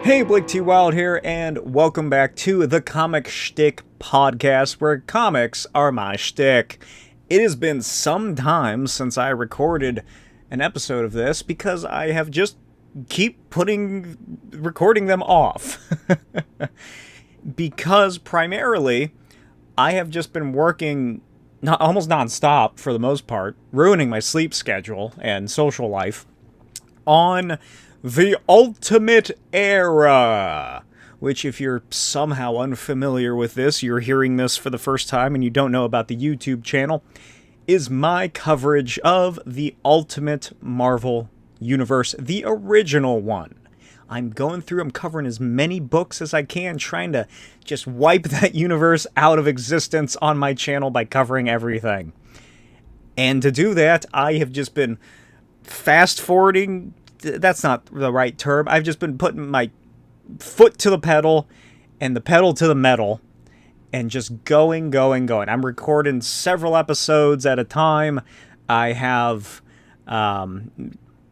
Hey, Blake T. Wild here, and welcome back to the Comic Schtick podcast, where comics are my shtick. It has been some time since I recorded an episode of this, because I have just recording them off. Because primarily, I have just been working almost non-stop, for the most part, ruining my sleep schedule and social life, on the Ultimate Era, which, if you're somehow unfamiliar with this, you're hearing this for the first time and you don't know about the YouTube channel, is my coverage of the Ultimate Marvel Universe, the original one. I'm covering as many books as I can, trying to just wipe that universe out of existence on my channel by covering everything. And to do that, I have just been fast-forwarding. That's not the right term. I've just been putting my foot to the pedal and the pedal to the metal and just going. I'm recording several episodes at a time. I have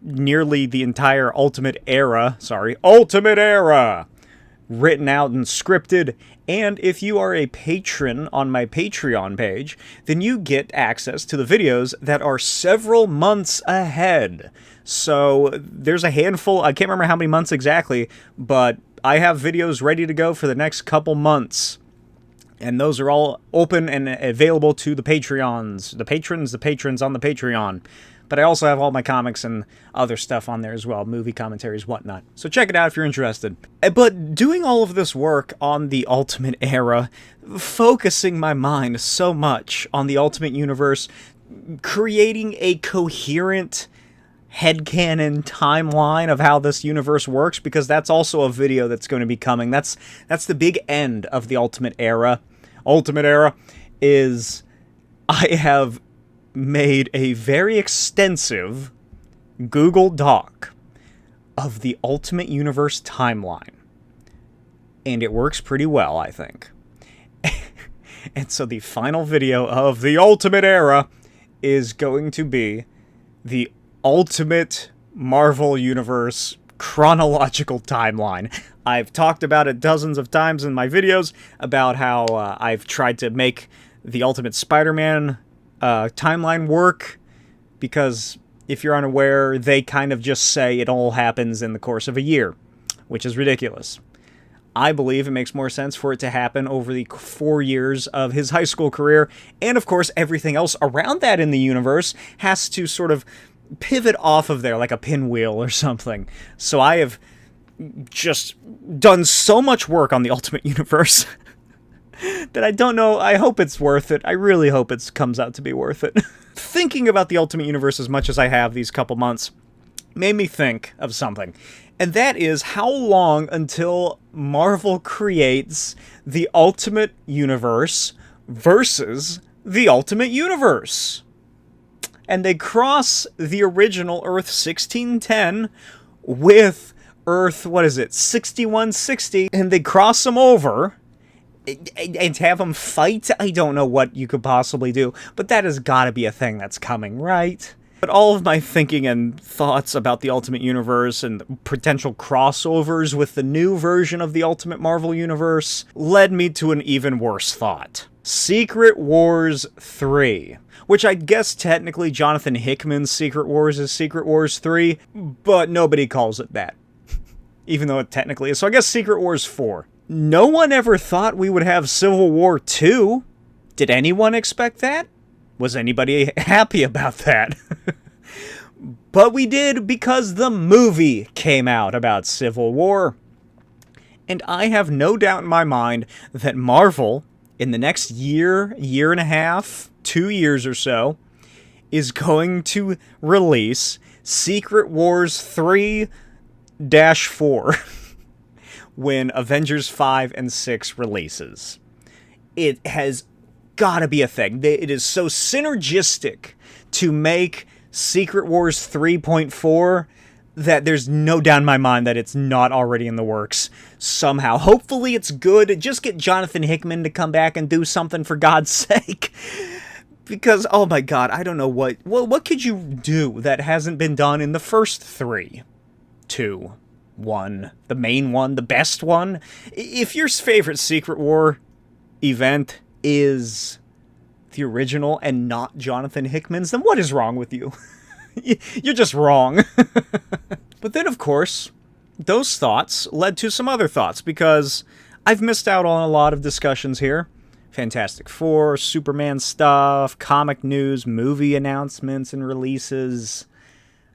nearly the entire Ultimate Era written out and scripted. And if you are a patron on my Patreon page, then you get access to the videos that are several months ahead. So there's a handful, I can't remember how many months exactly, but I have videos ready to go for the next couple months. And those are all open and available to the Patreons, the patrons on the Patreon. But I also have all my comics and other stuff on there as well, movie commentaries, whatnot. So check it out if you're interested. But doing all of this work on the Ultimate Era, focusing my mind so much on the Ultimate Universe, creating a coherent headcanon timeline of how this universe works, because that's also a video that's going to be coming. That's the big end of the Ultimate Era. Ultimate Era is, I have made a very extensive Google Doc of the Ultimate Universe timeline. And it works pretty well, I think. And so the final video of the Ultimate Era is going to be the Ultimate Marvel Universe chronological timeline. I've talked about it dozens of times in my videos about how I've tried to make the Ultimate Spider-Man timeline work, because if you're unaware, they kind of just say it all happens in the course of a year, which is ridiculous. I believe it makes more sense for it to happen over the 4 years of his high school career, and of course everything else around that in the universe has to sort of pivot off of there like a pinwheel or something. So I have just done so much work on the Ultimate Universe that I don't know, I hope it's worth it. I really hope it comes out to be worth it. Thinking about the Ultimate Universe as much as I have these couple months made me think of something. And that is, how long until Marvel creates the Ultimate Universe versus the Ultimate Universe? And they cross the original Earth 1610 with Earth, 6160, and they cross them over and have them fight. I don't know what you could possibly do, but that has got to be a thing that's coming, right? But all of my thinking and thoughts about the Ultimate Universe and potential crossovers with the new version of the Ultimate Marvel Universe led me to an even worse thought. Secret Wars 3. Which I guess technically Jonathan Hickman's Secret Wars is Secret Wars 3, but nobody calls it that. Even though it technically is. So I guess Secret Wars 4. No one ever thought we would have Civil War 2. Did anyone expect that? Was anybody happy about that? But we did, because the movie came out about Civil War. And I have no doubt in my mind that Marvel, in the next year and a half, 2 years or so, is going to release Secret Wars 3-4 when Avengers 5 and 6 releases. It has got to be a thing. It is so synergistic to make Secret Wars 3.4 that there's no doubt in my mind that it's not already in the works somehow. Hopefully it's good. Just get Jonathan Hickman to come back and do something, for God's sake. Because, oh my God, I don't know what could you do that hasn't been done in the first 2? one, the main one, the best one. If your favorite Secret War event is the original and not Jonathan Hickman's, then what is wrong with you? You're just wrong. But then, of course, those thoughts led to some other thoughts, because I've missed out on a lot of discussions here. Fantastic Four, Superman stuff, comic news, movie announcements and releases.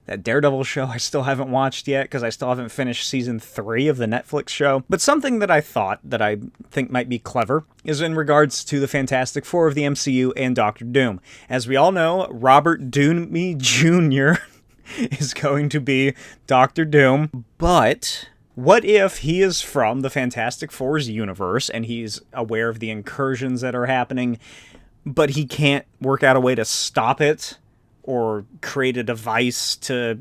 That Daredevil show I still haven't watched yet, because I still haven't finished season 3 of the Netflix show. But something that I thought that I think might be clever is in regards to the Fantastic Four of the MCU and Doctor Doom. As we all know, Robert Doomey Jr. is going to be Doctor Doom, but what if he is from the Fantastic Four's universe and he's aware of the incursions that are happening, but he can't work out a way to stop it or create a device to,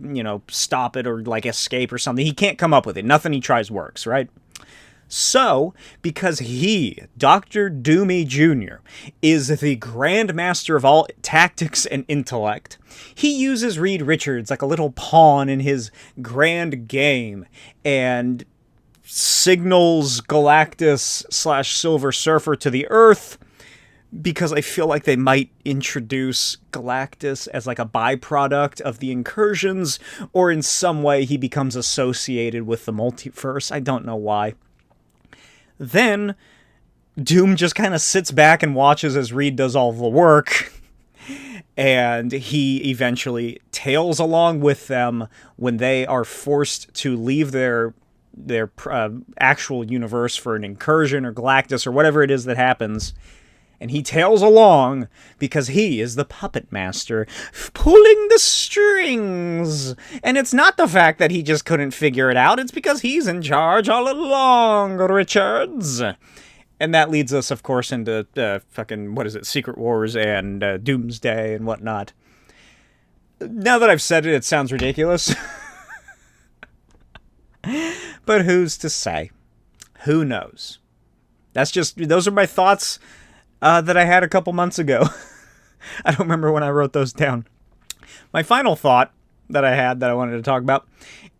stop it or like escape or something? He can't come up with it. Nothing he tries works, right? So, because he, Dr. Doomey Jr., is the Grand Master of all tactics and intellect, he uses Reed Richards like a little pawn in his grand game and signals Galactus/Silver Surfer to the Earth, because I feel like they might introduce Galactus as like a byproduct of the incursions, or in some way he becomes associated with the multiverse. I don't know why. Then Doom just kind of sits back and watches as Reed does all the work, and he eventually tails along with them when they are forced to leave their actual universe for an incursion or Galactus or whatever it is that happens. And he tails along because he is the puppet master, pulling the strings. And it's not the fact that he just couldn't figure it out. It's because he's in charge all along, Richards. And that leads us, of course, into Secret Wars and Doomsday and whatnot. Now that I've said it, it sounds ridiculous. But who's to say? Who knows? Those are my thoughts that I had a couple months ago. I don't remember when I wrote those down. My final thought that I had that I wanted to talk about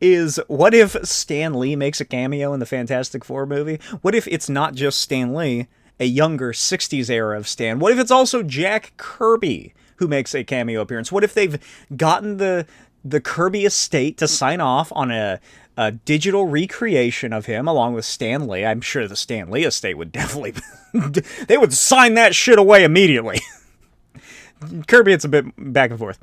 is, what if Stan Lee makes a cameo in the Fantastic Four movie? What if it's not just Stan Lee, a younger 60s era of Stan? What if it's also Jack Kirby who makes a cameo appearance? What if they've gotten the Kirby estate to sign off on a digital recreation of him along with Stan Lee? I'm sure the Stan Lee estate would definitely... they would sign that shit away immediately. Kirby, it's a bit back and forth.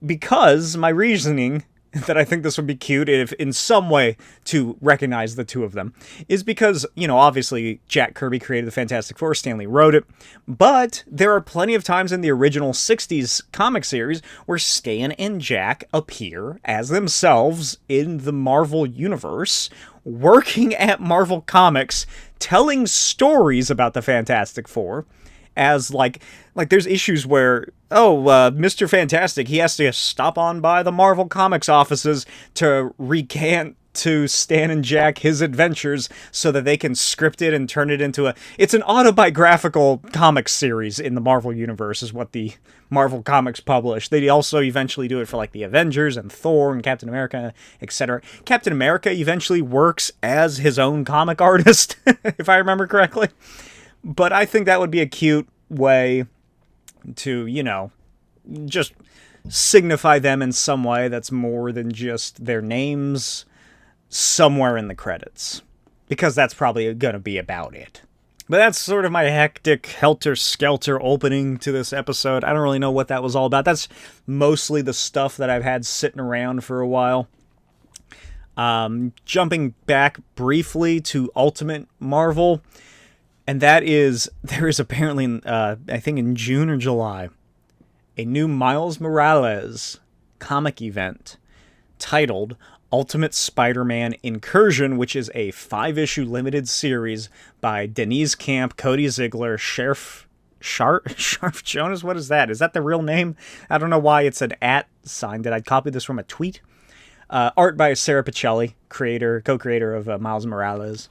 Because my reasoning that I think this would be cute if in some way to recognize the two of them is because, obviously Jack Kirby created the Fantastic Four, Stan Lee wrote it, but there are plenty of times in the original 60s comic series where Stan and Jack appear as themselves in the Marvel Universe, working at Marvel Comics, telling stories about the Fantastic Four, as like there's issues where, Mr. Fantastic, he has to stop on by the Marvel Comics offices to recant to Stan and Jack his adventures so that they can script it and turn it into it's an autobiographical comic series in the Marvel Universe, is what the Marvel Comics publish. They also eventually do it for like the Avengers and Thor and Captain America, etc. Captain America eventually works as his own comic artist, if I remember correctly. But I think that would be a cute way to, just signify them in some way that's more than just their names somewhere in the credits. Because that's probably going to be about it. But that's sort of my hectic, helter-skelter opening to this episode. I don't really know what that was all about. That's mostly the stuff that I've had sitting around for a while. Jumping back briefly to Ultimate Marvel... And that is, there is apparently, I think in June or July, a new Miles Morales comic event titled Ultimate Spider-Man Incursion, which is a 5-issue limited series by Denise Camp, Cody Ziegler, Sharf Jonas? What is that? Is that the real name? I don't know why it's an @ sign. Did I copy this from a tweet? Art by Sarah Pichelli, co-creator of Miles Morales.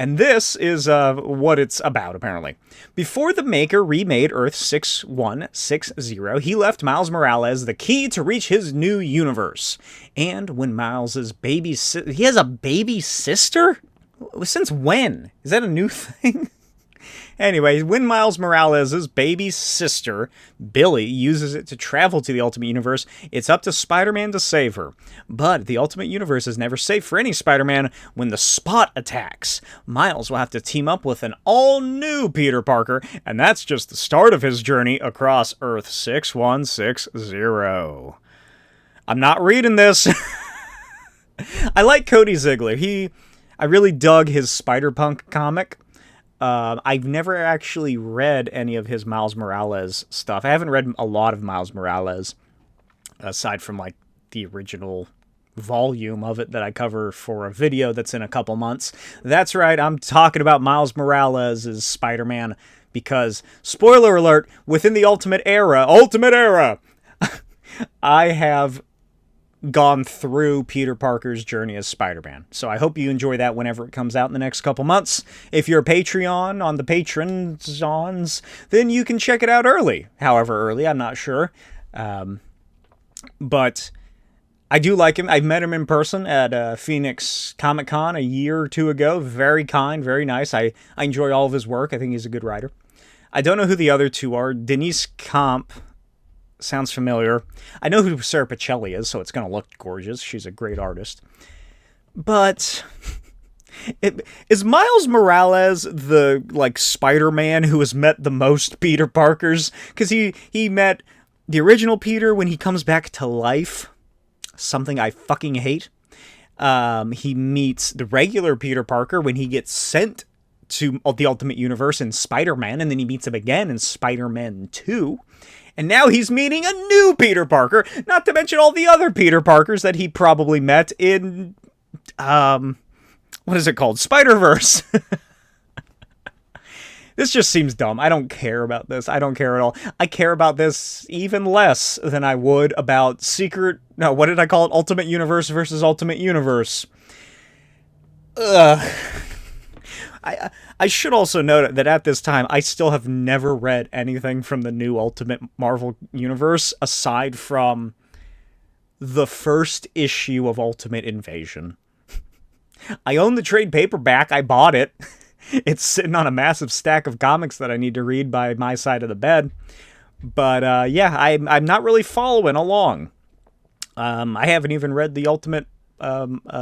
And this is what it's about, apparently. Before the maker remade Earth 6160, he left Miles Morales the key to reach his new universe. And when Miles's baby he has a baby sister? Since when? Is that a new thing? Anyway, when Miles Morales' baby sister, Billy, uses it to travel to the Ultimate Universe, it's up to Spider-Man to save her. But the Ultimate Universe is never safe for any Spider-Man when the Spot attacks. Miles will have to team up with an all-new Peter Parker, and that's just the start of his journey across Earth 6160. I'm not reading this. I like Cody Ziegler. I really dug his Spider-Punk comic. I've never actually read any of his Miles Morales stuff. I haven't read a lot of Miles Morales, aside from, like, the original volume of it that I cover for a video that's in a couple months. That's right, I'm talking about Miles Morales as Spider-Man, because, spoiler alert, within the Ultimate Era, I have gone through Peter Parker's journey as Spider-Man. So I hope you enjoy that whenever it comes out in the next couple months. If you're a Patreon on the Patrons, then you can check it out early. However early, I'm not sure. But I do like him. I met him in person at Phoenix Comic Con a year or two ago. Very kind, very nice. I enjoy all of his work. I think he's a good writer. I don't know who the other two are. Denise Camp sounds familiar. I know who Sarah Pichelli is, so it's going to look gorgeous. She's a great artist. But is Miles Morales the, like, Spider-Man who has met the most Peter Parkers? Because he met the original Peter when he comes back to life. Something I fucking hate. He meets the regular Peter Parker when he gets sent to the Ultimate Universe in Spider-Man, and then he meets him again in Spider-Man 2. And now he's meeting a new Peter Parker, not to mention all the other Peter Parkers that he probably met in, what is it called? Spider-Verse. This just seems dumb. I don't care about this. I don't care at all. I care about this even less than I would about what did I call it? Ultimate Universe versus Ultimate Universe. Ugh. I should also note that at this time, I still have never read anything from the new Ultimate Marvel Universe aside from the first issue of Ultimate Invasion. I own the trade paperback. I bought it. It's sitting on a massive stack of comics that I need to read by my side of the bed. But yeah, I'm not really following along. I haven't even read the Ultimate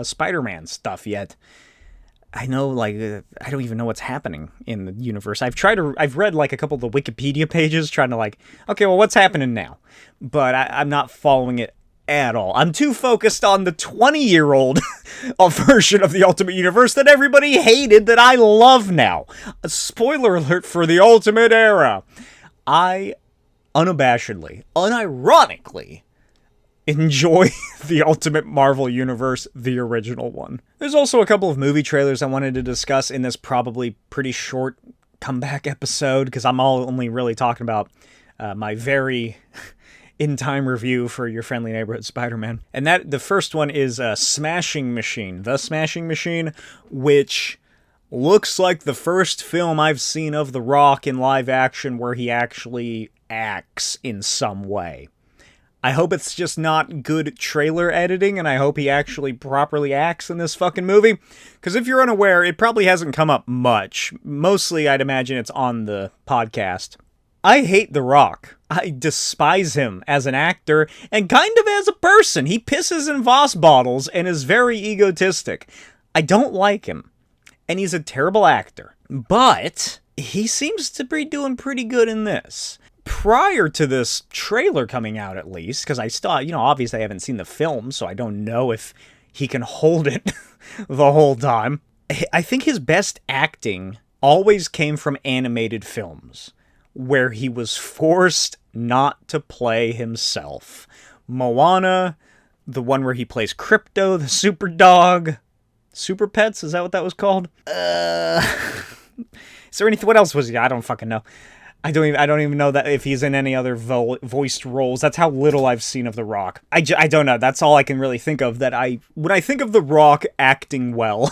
Spider-Man stuff yet. I know, like, I don't even know what's happening in the universe. I've read, like, a couple of the Wikipedia pages trying to, like, okay, well, what's happening now? But I'm not following it at all. I'm too focused on the 20-year-old version of the Ultimate Universe that everybody hated that I love now. A spoiler alert for the Ultimate Era. I unabashedly, unironically, enjoy the Ultimate Marvel Universe, the original one. There's also a couple of movie trailers I wanted to discuss in this probably pretty short comeback episode, because I'm only really talking about my very in-time review for Your Friendly Neighborhood Spider-Man. And the first one is Smashing Machine. The Smashing Machine, which looks like the first film I've seen of The Rock in live action where he actually acts in some way. I hope it's just not good trailer editing, and I hope he actually properly acts in this fucking movie. Because if you're unaware, it probably hasn't come up much. Mostly, I'd imagine it's on the podcast. I hate The Rock. I despise him as an actor, and kind of as a person. He pisses in Voss bottles and is very egotistic. I don't like him. And he's a terrible actor. But he seems to be doing pretty good in this. Prior to this trailer coming out, at least, because I still, obviously I haven't seen the film, so I don't know if he can hold it the whole time. I think his best acting always came from animated films, where he was forced not to play himself. Moana, the one where he plays Crypto, the super dog. Super Pets, is that what that was called? Is there anything, what else was he? I don't fucking know. I don't even know that if he's in any other voiced roles. That's how little I've seen of The Rock. I don't know. That's all I can really think of. When I think of The Rock acting well,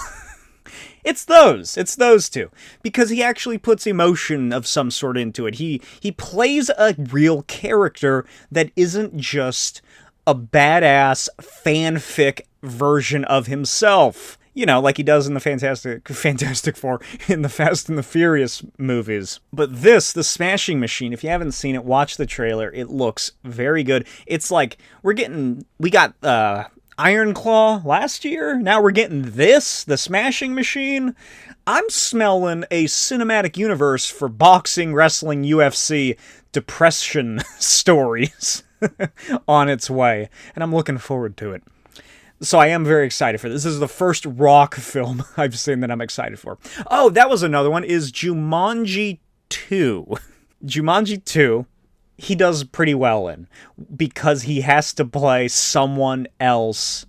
It's those two. Because he actually puts emotion of some sort into it. He plays a real character that isn't just a badass fanfic version of himself. You know, like he does in the Fantastic Four in the Fast and the Furious movies. But this, the Smashing Machine, if you haven't seen it, watch the trailer. It looks very good. It's like, we got Iron Claw last year. Now we're getting this, the Smashing Machine. I'm smelling a cinematic universe for boxing, wrestling, UFC, depression stories on its way. And I'm looking forward to it. So I am very excited for this. This is the first rock film I've seen that I'm excited for. Oh, that was another one, is Jumanji 2. Jumanji 2, he does pretty well in, because he has to play someone else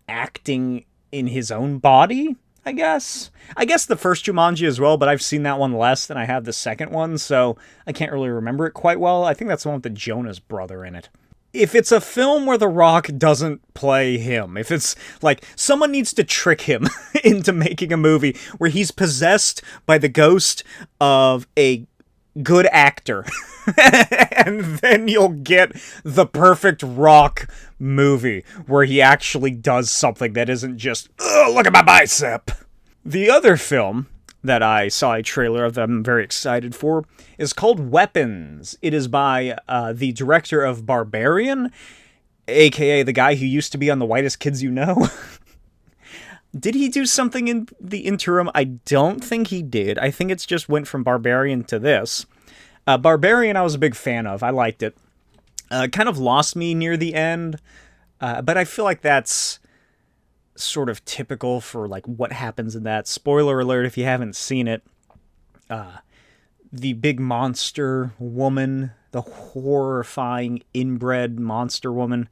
acting in his own body, I guess. I guess the first Jumanji as well, but I've seen that one less than I have the second one, so I can't really remember it quite well. I think that's the one with the Jonas brother in it. If it's a film where The Rock doesn't play him, if it's like someone needs to trick him into making a movie where he's possessed by the ghost of a good actor, and then you'll get the perfect Rock movie where he actually does something that isn't just, oh, look at my bicep. The other film that I saw a trailer of that I'm very excited for is called Weapons. It is by the director of Barbarian, aka the guy who used to be on The Whitest Kids You Know. Did he do something in the interim? I don't think he did. I think it's just went from Barbarian to this. Barbarian I was a big fan of. I liked it. Kind of lost me near the end, but I feel like that's sort of typical for like what happens in that. Spoiler alert if you haven't seen it. The big monster woman, the horrifying inbred monster woman,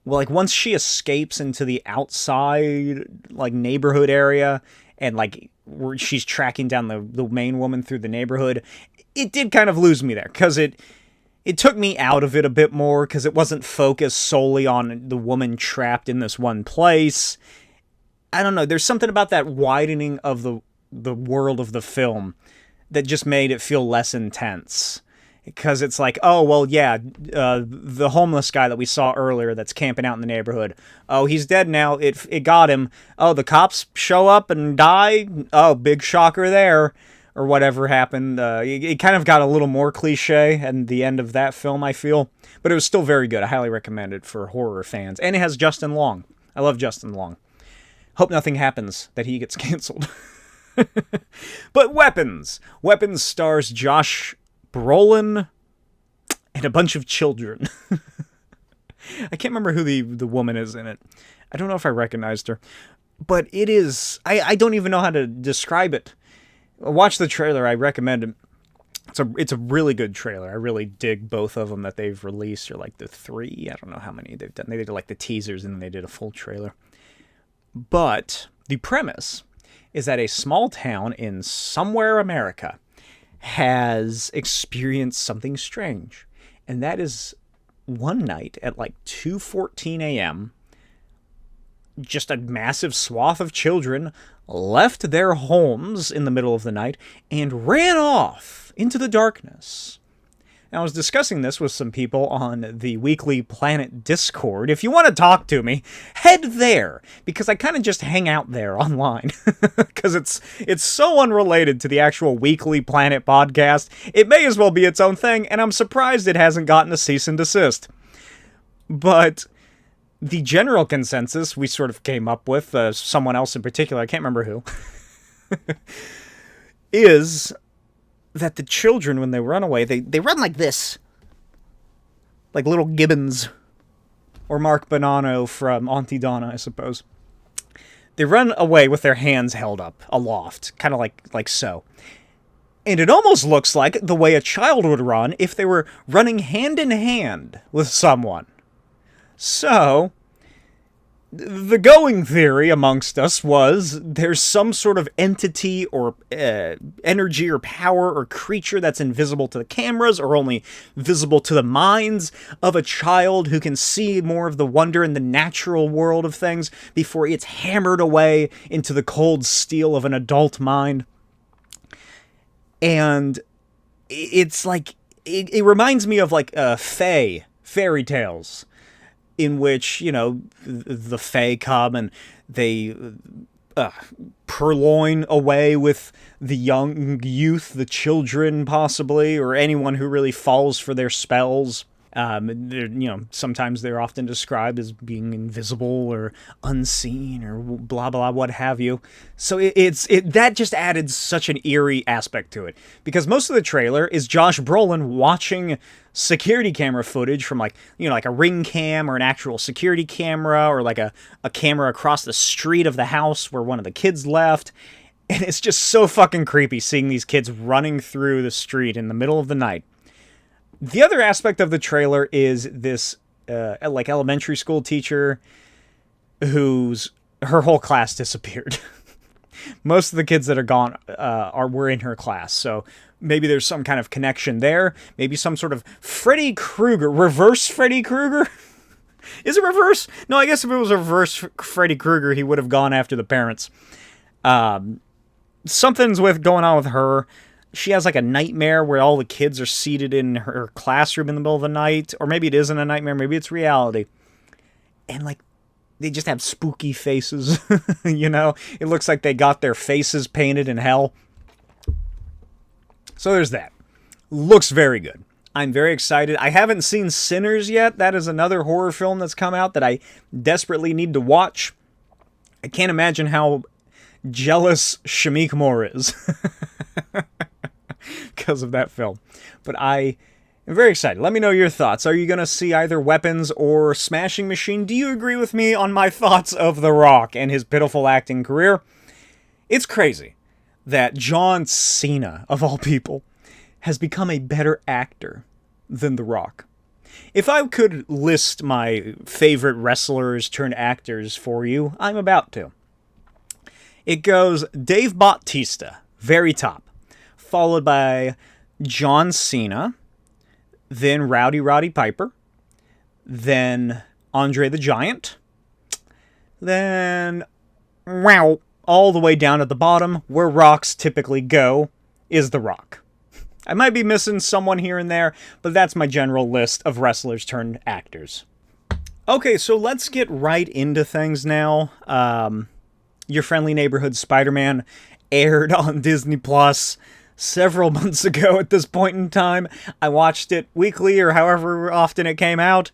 well, like once she escapes into the outside like neighborhood area and like she's tracking down the main woman through the neighborhood, it did kind of lose me there, because it took me out of it a bit more, because it wasn't focused solely on the woman trapped in this one place. I don't know, there's something about that widening of the world of the film that just made it feel less intense. Because it's like, oh, well, yeah, the homeless guy that we saw earlier that's camping out in the neighborhood, oh, he's dead now, it got him. Oh, the cops show up and die? Oh, big shocker there. Or whatever happened. It kind of got a little more cliche at the end of that film, I feel. But it was still very good. I highly recommend it for horror fans. And it has Justin Long. I love Justin Long. Hope nothing happens that he gets canceled. But Weapons. Weapons stars Josh Brolin and a bunch of children. I can't remember who the woman is in it. I don't know if I recognized her. But it is... I don't even know how to describe it. Watch the trailer. I recommend it. It's a really good trailer. I really dig both of them that they've released, or like the 3. I don't know how many they've done. They did like the teasers and then they did a full trailer. But the premise is that a small town in somewhere America has experienced something strange. And that is one night at like 2:14 a.m., just a massive swath of children left their homes in the middle of the night and ran off into the darkness. Now, I was discussing this with some people on the Weekly Planet Discord. If you want to talk to me, head there, because I kind of just hang out there online, because it's so unrelated to the actual Weekly Planet podcast. It may as well be its own thing, and I'm surprised it hasn't gotten a cease and desist. But the general consensus we sort of came up with, someone else in particular, I can't remember who, is that the children, when they run away, they run like this. Like little gibbons. Or Mark Bonanno from Auntie Donna, I suppose. They run away with their hands held up, aloft, kind of like so. And it almost looks like the way a child would run if they were running hand in hand with someone. So, the going theory amongst us was there's some sort of entity or energy or power or creature that's invisible to the cameras or only visible to the minds of a child who can see more of the wonder in the natural world of things before it's hammered away into the cold steel of an adult mind. And it's like, it reminds me of like fairy tales, in which, you know, the Fae come and they purloin away with the young youth, the children possibly, or anyone who really falls for their spells. Sometimes they're often described as being invisible or unseen or blah blah what have you. So that just added such an eerie aspect to it, because most of the trailer is Josh Brolin watching security camera footage from like a ring cam or an actual security camera or like a camera across the street of the house where one of the kids left. And it's just so fucking creepy seeing these kids running through the street in the middle of the night. The other aspect of the trailer is this like elementary school teacher her whole class disappeared. Most of the kids that are gone were in her class, so maybe there's some kind of connection there. Maybe some sort of Freddy Krueger, reverse Freddy Krueger? Is it reverse? No, I guess if it was reverse Freddy Krueger, he would have gone after the parents. Something's going on with her. She has like a nightmare where all the kids are seated in her classroom in the middle of the night. Or maybe it isn't a nightmare, maybe it's reality. And like, they just have spooky faces, you know? It looks like they got their faces painted in hell. So there's that. Looks very good. I'm very excited. I haven't seen Sinners yet. That is another horror film that's come out that I desperately need to watch. I can't imagine how jealous Shamik Moore is because of that film. But I am very excited. Let me know your thoughts. Are you going to see either Weapons or Smashing Machine? Do you agree with me on my thoughts of The Rock and his pitiful acting career? It's crazy that John Cena, of all people, has become a better actor than The Rock. If I could list my favorite wrestlers turned actors for you, I'm about to. It goes Dave Bautista, very top, followed by John Cena, then Roddy Piper, then Andre the Giant, then all the way down at the bottom, where Rocks typically go, is The Rock. I might be missing someone here and there, but that's my general list of wrestlers turned actors. Okay, so let's get right into things now. Your Friendly Neighborhood Spider-Man aired on Disney Plus several months ago at this point in time. I watched it weekly or however often it came out.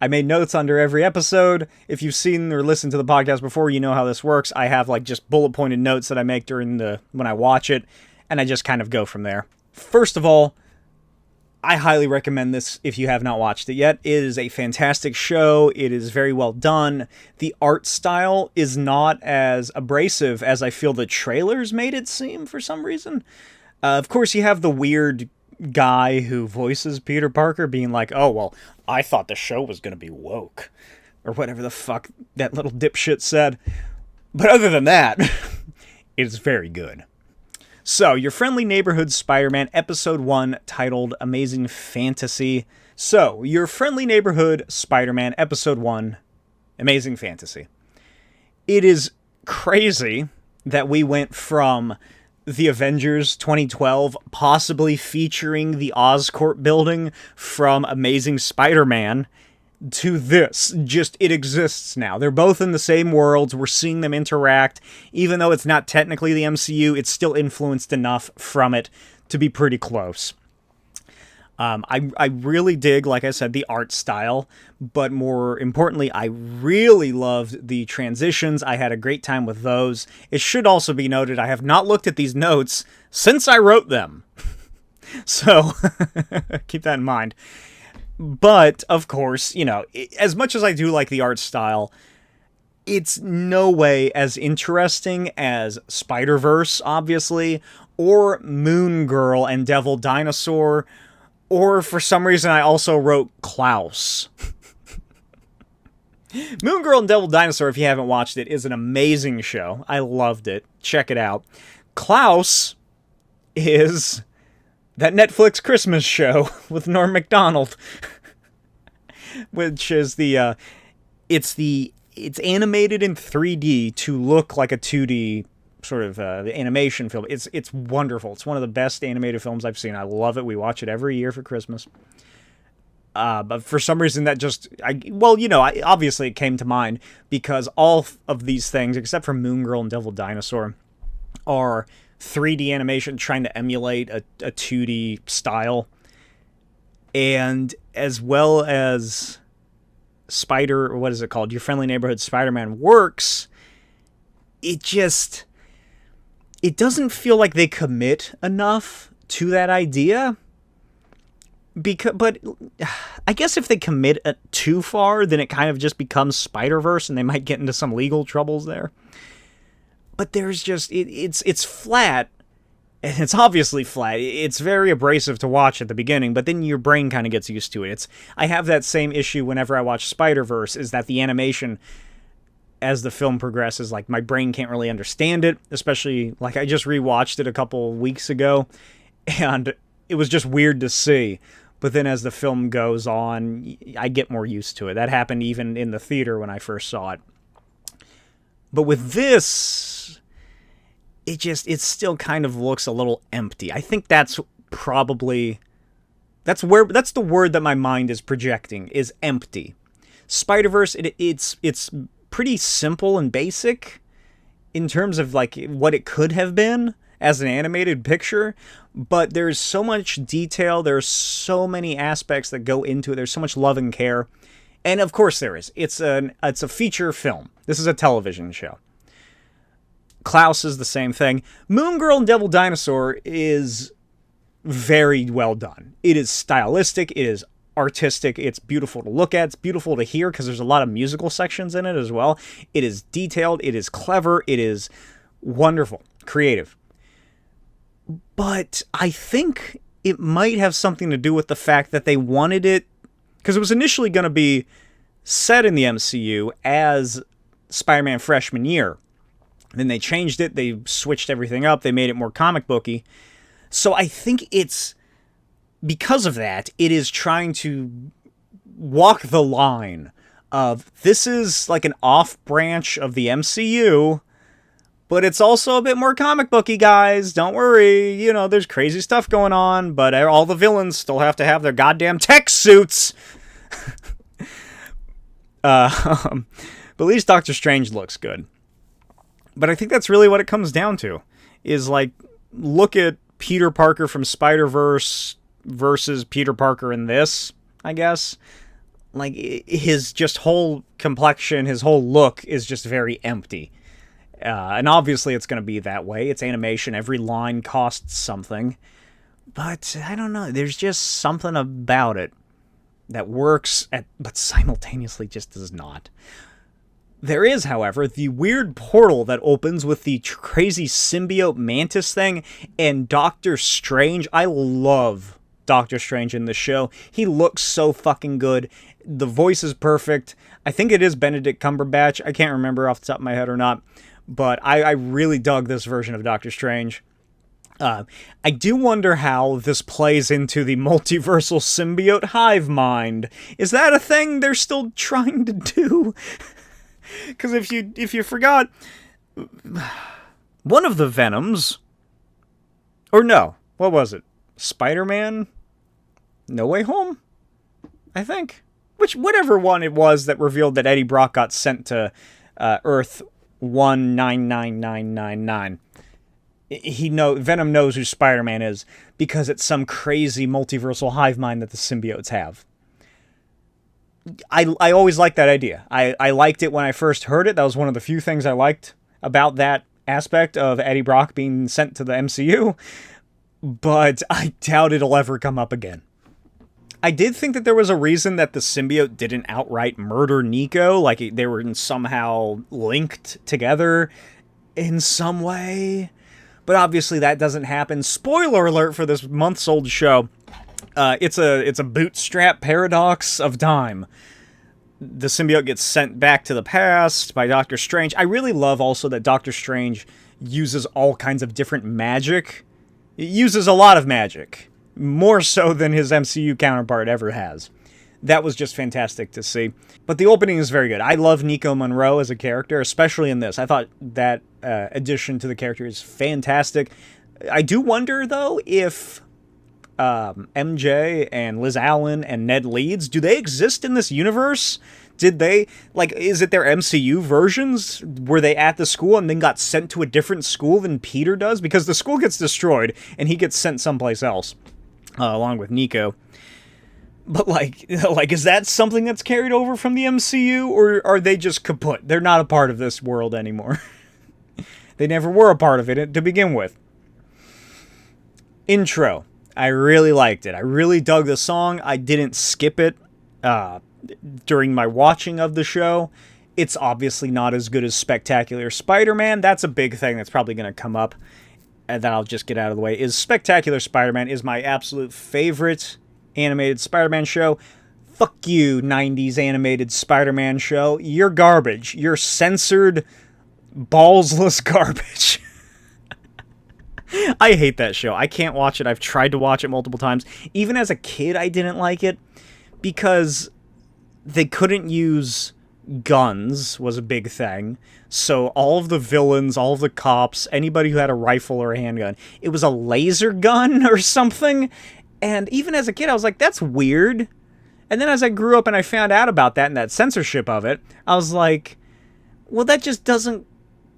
I made notes under every episode. If you've seen or listened to the podcast before, you know how this works. I have like just bullet pointed notes that I make when I watch it, and I just kind of go from there. First of all, I highly recommend this if you have not watched it yet. It is a fantastic show. It is very well done. The art style is not as abrasive as I feel the trailers made it seem for some reason. Of course, you have the weird guy who voices Peter Parker being like, oh, well, I thought the show was going to be woke. Or whatever the fuck that little dipshit said. But other than that, it's very good. So, Your Friendly Neighborhood Spider-Man, Episode 1, titled Amazing Fantasy. So, Your Friendly Neighborhood Spider-Man, Episode 1, Amazing Fantasy. It is crazy that we went from the Avengers 2012, possibly featuring the Oscorp building from Amazing Spider-Man, to this. Just, it exists now. They're both in the same worlds. We're seeing them interact. Even though it's not technically the MCU, it's still influenced enough from it to be pretty close. I really dig, like I said, the art style, but more importantly, I really loved the transitions. I had a great time with those. It should also be noted, I have not looked at these notes since I wrote them. So, keep that in mind. But, of course, you know, as much as I do like the art style, it's no way as interesting as Spider-Verse, obviously, or Moon Girl and Devil Dinosaur, or for some reason I also wrote Klaus. Moon Girl and Devil Dinosaur, if you haven't watched it, is an amazing show. I loved it. Check it out. Klaus is that Netflix Christmas show with Norm Macdonald, which is it's animated in 3D to look like a 2D sort of animation film. It's wonderful. It's one of the best animated films I've seen. I love it. We watch it every year for Christmas. But for some reason that just, obviously it came to mind because all of these things, except for Moon Girl and Devil Dinosaur, are 3D animation trying to emulate a 2D style. And as well as what is it called? Your Friendly Neighborhood Spider-Man works, it doesn't feel like they commit enough to that idea. But I guess if they commit too far, then it kind of just becomes Spider-Verse, and they might get into some legal troubles there. But there's just it's flat, and it's obviously flat. It's very abrasive to watch at the beginning, but then your brain kind of gets used to it. I have that same issue whenever I watch Spider-Verse, is that the animation, as the film progresses, like my brain can't really understand it. Especially like I just rewatched it a couple weeks ago, and it was just weird to see. But then as the film goes on, I get more used to it. That happened even in the theater when I first saw it. But with this, it still kind of looks a little empty. I think that's the word that my mind is projecting, is empty. Spider-Verse, it's pretty simple and basic in terms of like what it could have been as an animated picture, but there's so much detail, there's so many aspects that go into it, there's so much love and care, and of course there is. It's a feature film. This is a television show. Klaus is the same thing. Moon Girl and Devil Dinosaur is very well done. It is stylistic, it is artistic, it's beautiful to look at, it's beautiful to hear because there's a lot of musical sections in it as well. It is detailed, it is clever, it is wonderful, creative. But I think it might have something to do with the fact that they wanted it, because it was initially going to be set in the MCU as Spider-Man freshman year. Then they changed it, they switched everything up, they made it more comic booky. So I think because of that, it is trying to walk the line of, this is like an off branch of the MCU, but it's also a bit more comic booky, guys. Don't worry. There's crazy stuff going on, but all the villains still have to have their goddamn tech suits. But at least Doctor Strange looks good. But I think that's really what it comes down to, is like, look at Peter Parker from Spider-Verse versus Peter Parker in this, I guess. Like, his just whole complexion, his whole look is just very empty. And obviously it's going to be that way. It's animation. Every line costs something. But I don't know. There's just something about it that works, but simultaneously just does not. There is, however, the weird portal that opens with the crazy symbiote mantis thing and Doctor Strange. I love Doctor Strange in this show. He looks so fucking good. The voice is perfect. I think it is Benedict Cumberbatch. I can't remember off the top of my head or not. But I really dug this version of Doctor Strange. I do wonder how this plays into the multiversal symbiote hive mind. Is that a thing they're still trying to do? Because if you forgot, one of the Venoms, or no, what was it? Spider-Man? No Way Home? I think. Whatever one it was that revealed that Eddie Brock got sent to Earth 199999. Venom knows who Spider-Man is because it's some crazy multiversal hive mind that the symbiotes have. I always liked that idea. I liked it when I first heard it. That was one of the few things I liked about that aspect of Eddie Brock being sent to the MCU. But I doubt it'll ever come up again. I did think that there was a reason that the symbiote didn't outright murder Nico, like they were somehow linked together in some way. But obviously that doesn't happen. Spoiler alert for this months-old show. It's a bootstrap paradox of time. the symbiote gets sent back to the past by Doctor Strange. I really love also that Doctor Strange uses all kinds of different magic. He uses a lot of magic, more so than his MCU counterpart ever has. That was just fantastic to see. But the opening is very good. I love Nico Monroe as a character, especially in this. I thought that addition to the character is fantastic. I do wonder, though, if MJ and Liz Allen and Ned Leeds, do they exist in this universe? Did they, like, is it their MCU versions? Were they at the school and then got sent to a different school than Peter does? Because the school gets destroyed and he gets sent someplace else, along with Nico. But, like, is that something that's carried over from the MCU, or are they just kaput? They're not a part of this world anymore. They never were a part of it to begin with. Intro. I really liked it. I really dug the song. I didn't skip it during my watching of the show. It's obviously not as good as Spectacular Spider-Man. That's a big thing that's probably going to come up, and that I'll just get out of the way. Is Spectacular Spider-Man is my absolute favorite animated Spider-Man show. Fuck you, 90s animated Spider-Man show. You're garbage. You're censored, ballsless garbage. I hate that show. I can't watch it. I've tried to watch it multiple times. Even as a kid, I didn't like it because they couldn't use guns was a big thing. So all of the villains, all of the cops, anybody who had a rifle or a handgun, it was a laser gun or something. And even as a kid, I was like, that's weird. And then as I grew up and I found out about that and that censorship of it, I was like, well, that just doesn't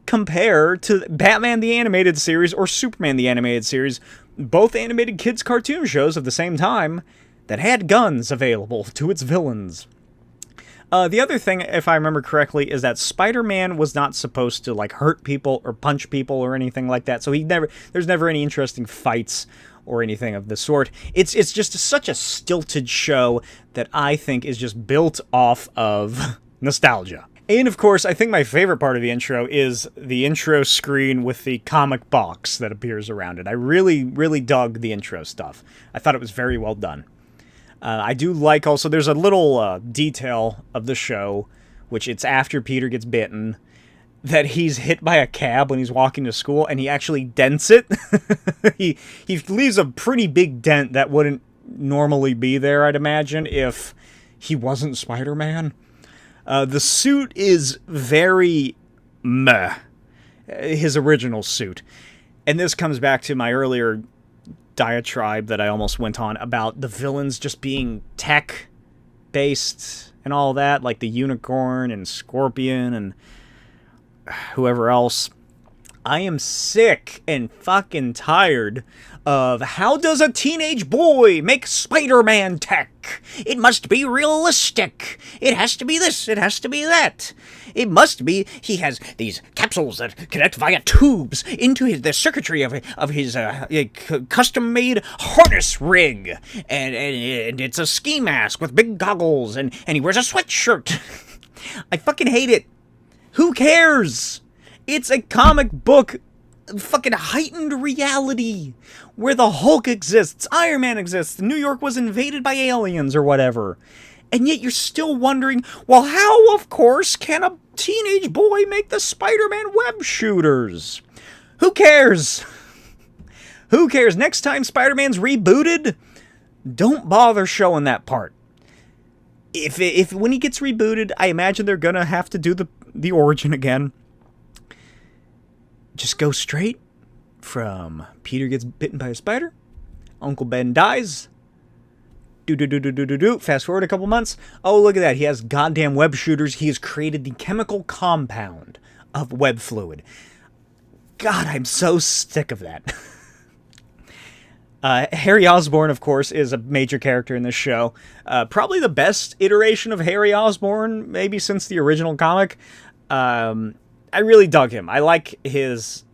compare to Batman the Animated Series or Superman the Animated Series, both animated kids cartoon shows of the same time that had guns available to its villains. The other thing, if I remember correctly, is that Spider-Man was not supposed to, like, hurt people or punch people or anything like that, so there's never any interesting fights or anything of the sort. It's just such a stilted show that I think is just built off of nostalgia. And, of course, I think my favorite part of the intro is the intro screen with the comic box that appears around it. I really, really dug the intro stuff. I thought it was very well done. I do like also, there's a little detail of the show, which it's after Peter gets bitten, that he's hit by a cab when he's walking to school, and he actually dents it. He leaves a pretty big dent that wouldn't normally be there, I'd imagine, if he wasn't Spider-Man. The suit is very meh, his original suit. And this comes back to my earlier diatribe that I almost went on about the villains just being tech-based and all that, like the Unicorn and Scorpion and whoever else. I am sick and fucking tired of how does a teenage boy make Spider-Man tech? It must be realistic. It has to be this. It has to be that. It must be he has these capsules that connect via tubes into the circuitry of his custom-made harness rig. And it's a ski mask with big goggles, and he wears a sweatshirt. I fucking hate it. Who cares? It's a comic book fucking heightened reality where the Hulk exists, Iron Man exists, New York was invaded by aliens or whatever. And yet you're still wondering, well, how, of course, can a teenage boy make the Spider-Man web shooters? Who cares? Who cares? Next time Spider-Man's rebooted, don't bother showing that part. If when he gets rebooted, I imagine they're gonna have to do the origin again. Just go straight from Peter gets bitten by a spider, Uncle Ben dies, fast forward a couple months, oh, look at that, he has goddamn web shooters, he has created the chemical compound of web fluid. God, I'm so sick of that. Harry Osborn, of course, is a major character in this show. Probably the best iteration of Harry Osborn, maybe since the original comic. I really dug him. I like his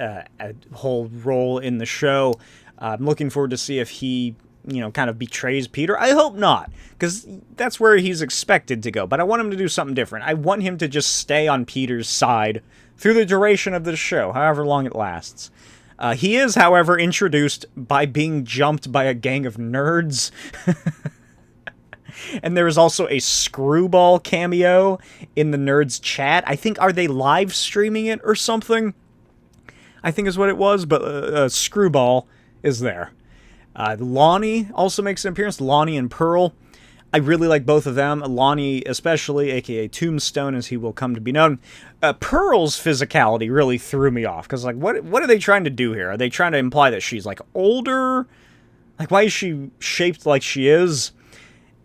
whole role in the show. I'm looking forward to see if he, kind of betrays Peter. I hope not, because that's where he's expected to go. But I want him to do something different. I want him to just stay on Peter's side through the duration of the show, however long it lasts. He is, however, introduced by being jumped by a gang of nerds. And there is also a Screwball cameo in the Nerds chat. I think, are they live streaming it or something? I think is what it was, but Screwball is there. Lonnie also makes an appearance, Lonnie and Pearl. I really like both of them, Lonnie especially, aka Tombstone, as he will come to be known. Pearl's physicality really threw me off, because, like, what are they trying to do here? Are they trying to imply that she's, like, older? Like, why is she shaped like she is?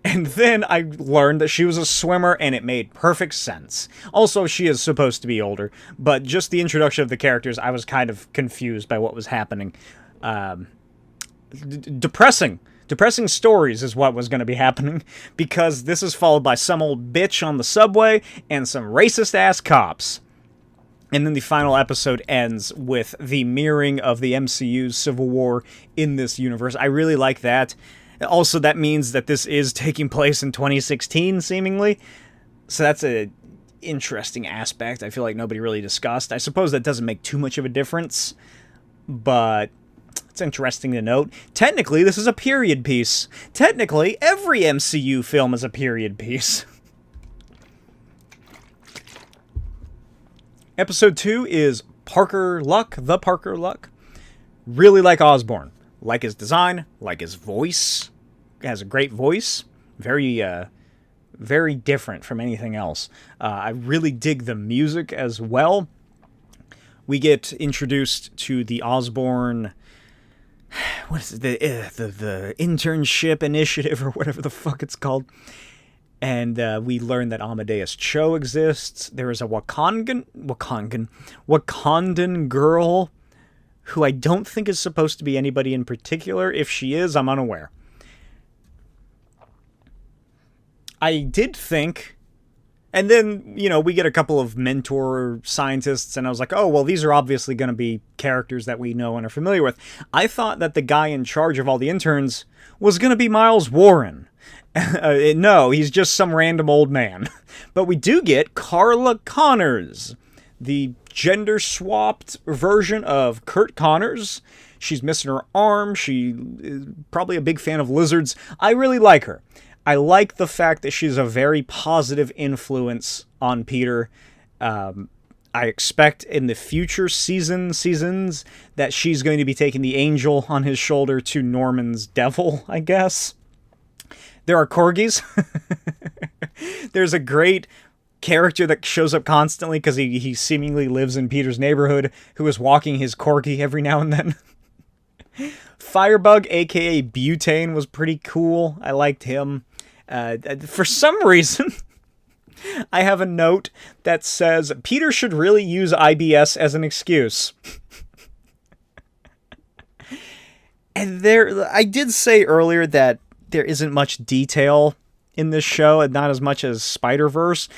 And then I learned that she was a swimmer, and it made perfect sense. Also, she is supposed to be older, but just the introduction of the characters, I was kind of confused by what was happening. Depressing stories is what was going to be happening, because this is followed by some old bitch on the subway and some racist-ass cops. And then the final episode ends with the mirroring of the MCU's Civil War in this universe. I really like that. Also, that means that this is taking place in 2016, seemingly. So that's a interesting aspect I feel like nobody really discussed. I suppose that doesn't make too much of a difference, but it's interesting to note. Technically, this is a period piece. Technically, every MCU film is a period piece. Episode 2 is Parker Luck, the Parker Luck. Really like Osborn. Like his design, like his voice. He has a great voice. Very different from anything else. I really dig the music as well. We get introduced to the Osborn, what is it, the internship initiative, or whatever the fuck it's called. And we learn that Amadeus Cho exists. There is a Wakandan girl who I don't think is supposed to be anybody in particular. If she is, I'm unaware. I did think, and then, you know, we get a couple of mentor scientists, and I was like, oh, well, these are obviously going to be characters that we know and are familiar with. I thought that the guy in charge of all the interns was going to be Miles Warren. No, he's just some random old man. But we do get Carla Connors, the gender-swapped version of Kurt Connors. She's missing her arm. She is probably a big fan of lizards. I really like her. I like the fact that she's a very positive influence on Peter. I expect in the future seasons that she's going to be taking the angel on his shoulder to Norman's devil, I guess. There are corgis. There's a great character that shows up constantly because he seemingly lives in Peter's neighborhood, who is walking his corgi every now and then. Firebug, aka Butane, was pretty cool. I liked him. For some reason, I have a note that says, Peter should really use IBS as an excuse. And I did say earlier that there isn't much detail in this show, and not as much as Spider-Verse.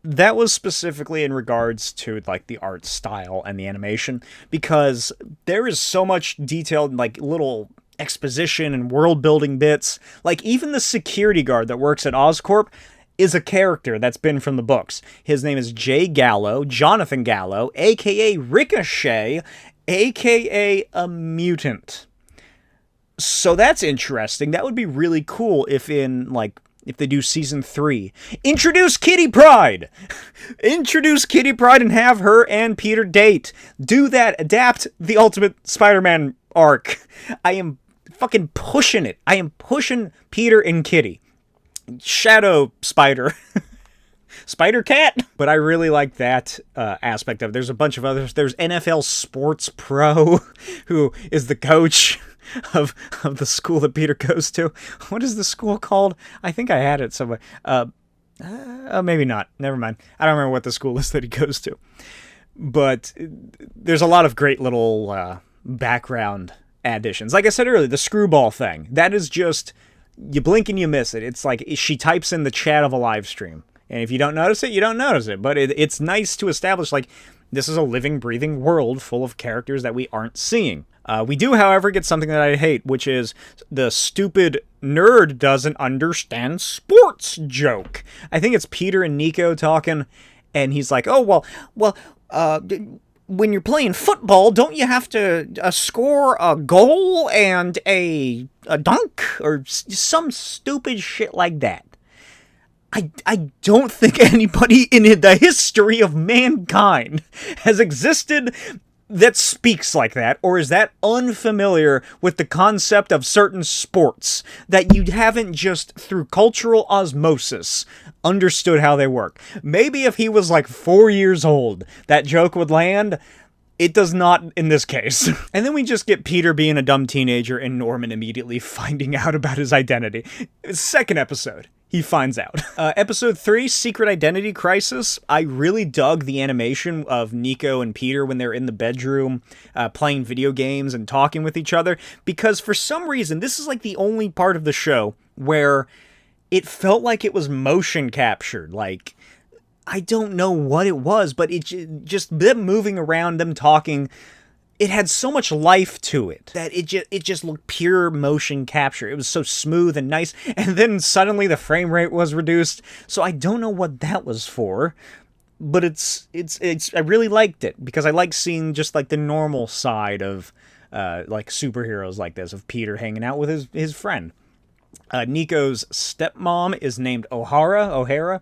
That was specifically in regards to, like, the art style and the animation, because there is so much detailed, like, little exposition and world-building bits. Like, even the security guard that works at Oscorp is a character that's been from the books. His name is Jay Gallo, Jonathan Gallo, a.k.a. Ricochet, a.k.a. a mutant. So that's interesting. That would be really cool if they do season 3. Introduce Kitty Pryde! Introduce Kitty Pryde and have her and Peter date. Do that. Adapt the Ultimate Spider-Man arc. I am fucking pushing it. I am pushing Peter and Kitty. Shadow Spider. Spider Cat. But I really like that aspect of it. There's a bunch of others. There's NFL Sports Pro, who is the coach of the school that Peter goes to. What is the school called? I think I had it somewhere. Maybe not. Never mind. I don't remember what the school is that he goes to. But there's a lot of great little background additions. Like I said earlier, the screwball thing. That is just, you blink and you miss it. It's like she types in the chat of a live stream. And if you don't notice it, you don't notice it. But it's nice to establish, like, this is a living, breathing world full of characters that we aren't seeing. We do, however, get something that I hate, which is the stupid nerd doesn't understand sports joke. I think it's Peter and Nico talking, and he's like, oh, well, when you're playing football, don't you have to score a goal and a dunk or some stupid shit like that? I don't think anybody in the history of mankind has existed that speaks like that, or is that unfamiliar with the concept of certain sports, that you haven't just, through cultural osmosis, understood how they work. Maybe if he was like 4 years old, that joke would land. It does not in this case. And then we just get Peter being a dumb teenager and Norman immediately finding out about his identity. Second episode. He finds out. Episode 3, Secret Identity Crisis. I really dug the animation of Nico and Peter when they're in the bedroom playing video games and talking with each other, because for some reason, this is like the only part of the show where it felt like it was motion captured. Like, I don't know what it was, but it just them moving around, them talking, it had so much life to it that it just looked pure motion capture. It was so smooth and nice, and then suddenly the frame rate was reduced. So I don't know what that was for, but it's I really liked it because I like seeing just like the normal side of like superheroes like this, of Peter hanging out with his friend. Nico's stepmom is named O'Hara.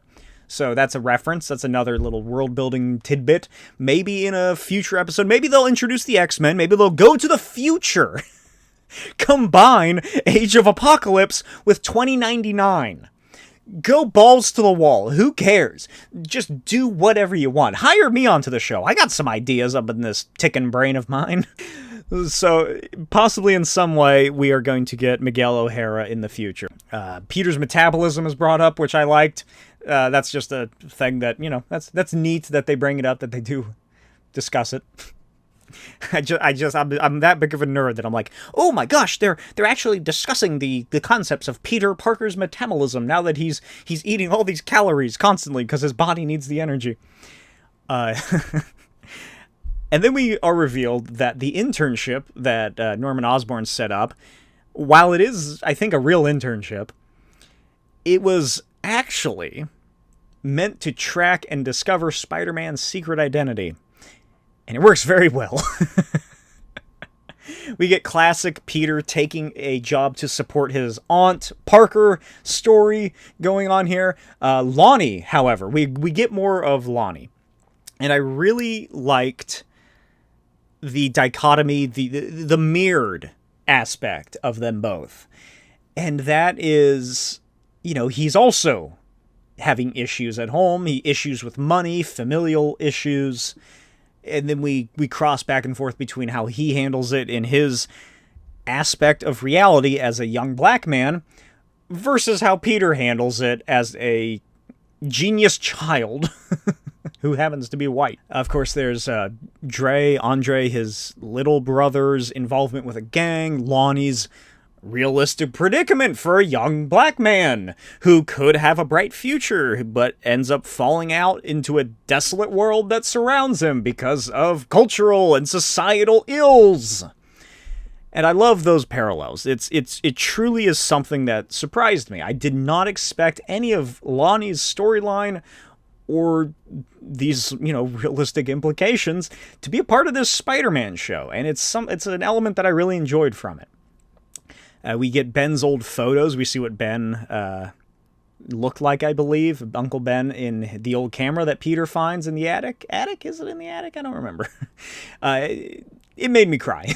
So that's a reference. That's another little world-building tidbit. Maybe in a future episode, maybe they'll introduce the X-Men. Maybe they'll go to the future. Combine Age of Apocalypse with 2099. Go balls to the wall. Who cares? Just do whatever you want. Hire me onto the show. I got some ideas up in this ticking brain of mine. So, possibly in some way, we are going to get Miguel O'Hara in the future. Peter's metabolism is brought up, which I liked. That's just a thing that, you know, that's neat that they bring it up, that they do discuss it. I'm that big of a nerd that I'm like, oh my gosh, they're actually discussing the concepts of Peter Parker's metabolism now that he's eating all these calories constantly because his body needs the energy. And then we are revealed that the internship that Norman Osborn set up, while it is, I think, a real internship, it was actually meant to track and discover Spider-Man's secret identity. And it works very well. We get classic Peter taking a job to support his aunt Parker story going on here. Lonnie, however, we get more of Lonnie. And I really liked the dichotomy, the mirrored aspect of them both. And that is, you know, he's also having issues at home, issues with money, familial issues, and then we cross back and forth between how he handles it in his aspect of reality as a young black man versus how Peter handles it as a genius child who happens to be white. Of course, there's Andre, his little brother's involvement with a gang, Lonnie's realistic predicament for a young black man who could have a bright future, but ends up falling out into a desolate world that surrounds him because of cultural and societal ills. And I love those parallels. It truly is something that surprised me. I did not expect any of Lonnie's storyline or these, you know, realistic implications to be a part of this Spider-Man show, and it's an element that I really enjoyed from it. We get Ben's old photos. We see what Ben looked like, I believe. Uncle Ben in the old camera that Peter finds in the attic. Attic? Is it in the attic? I don't remember. It made me cry.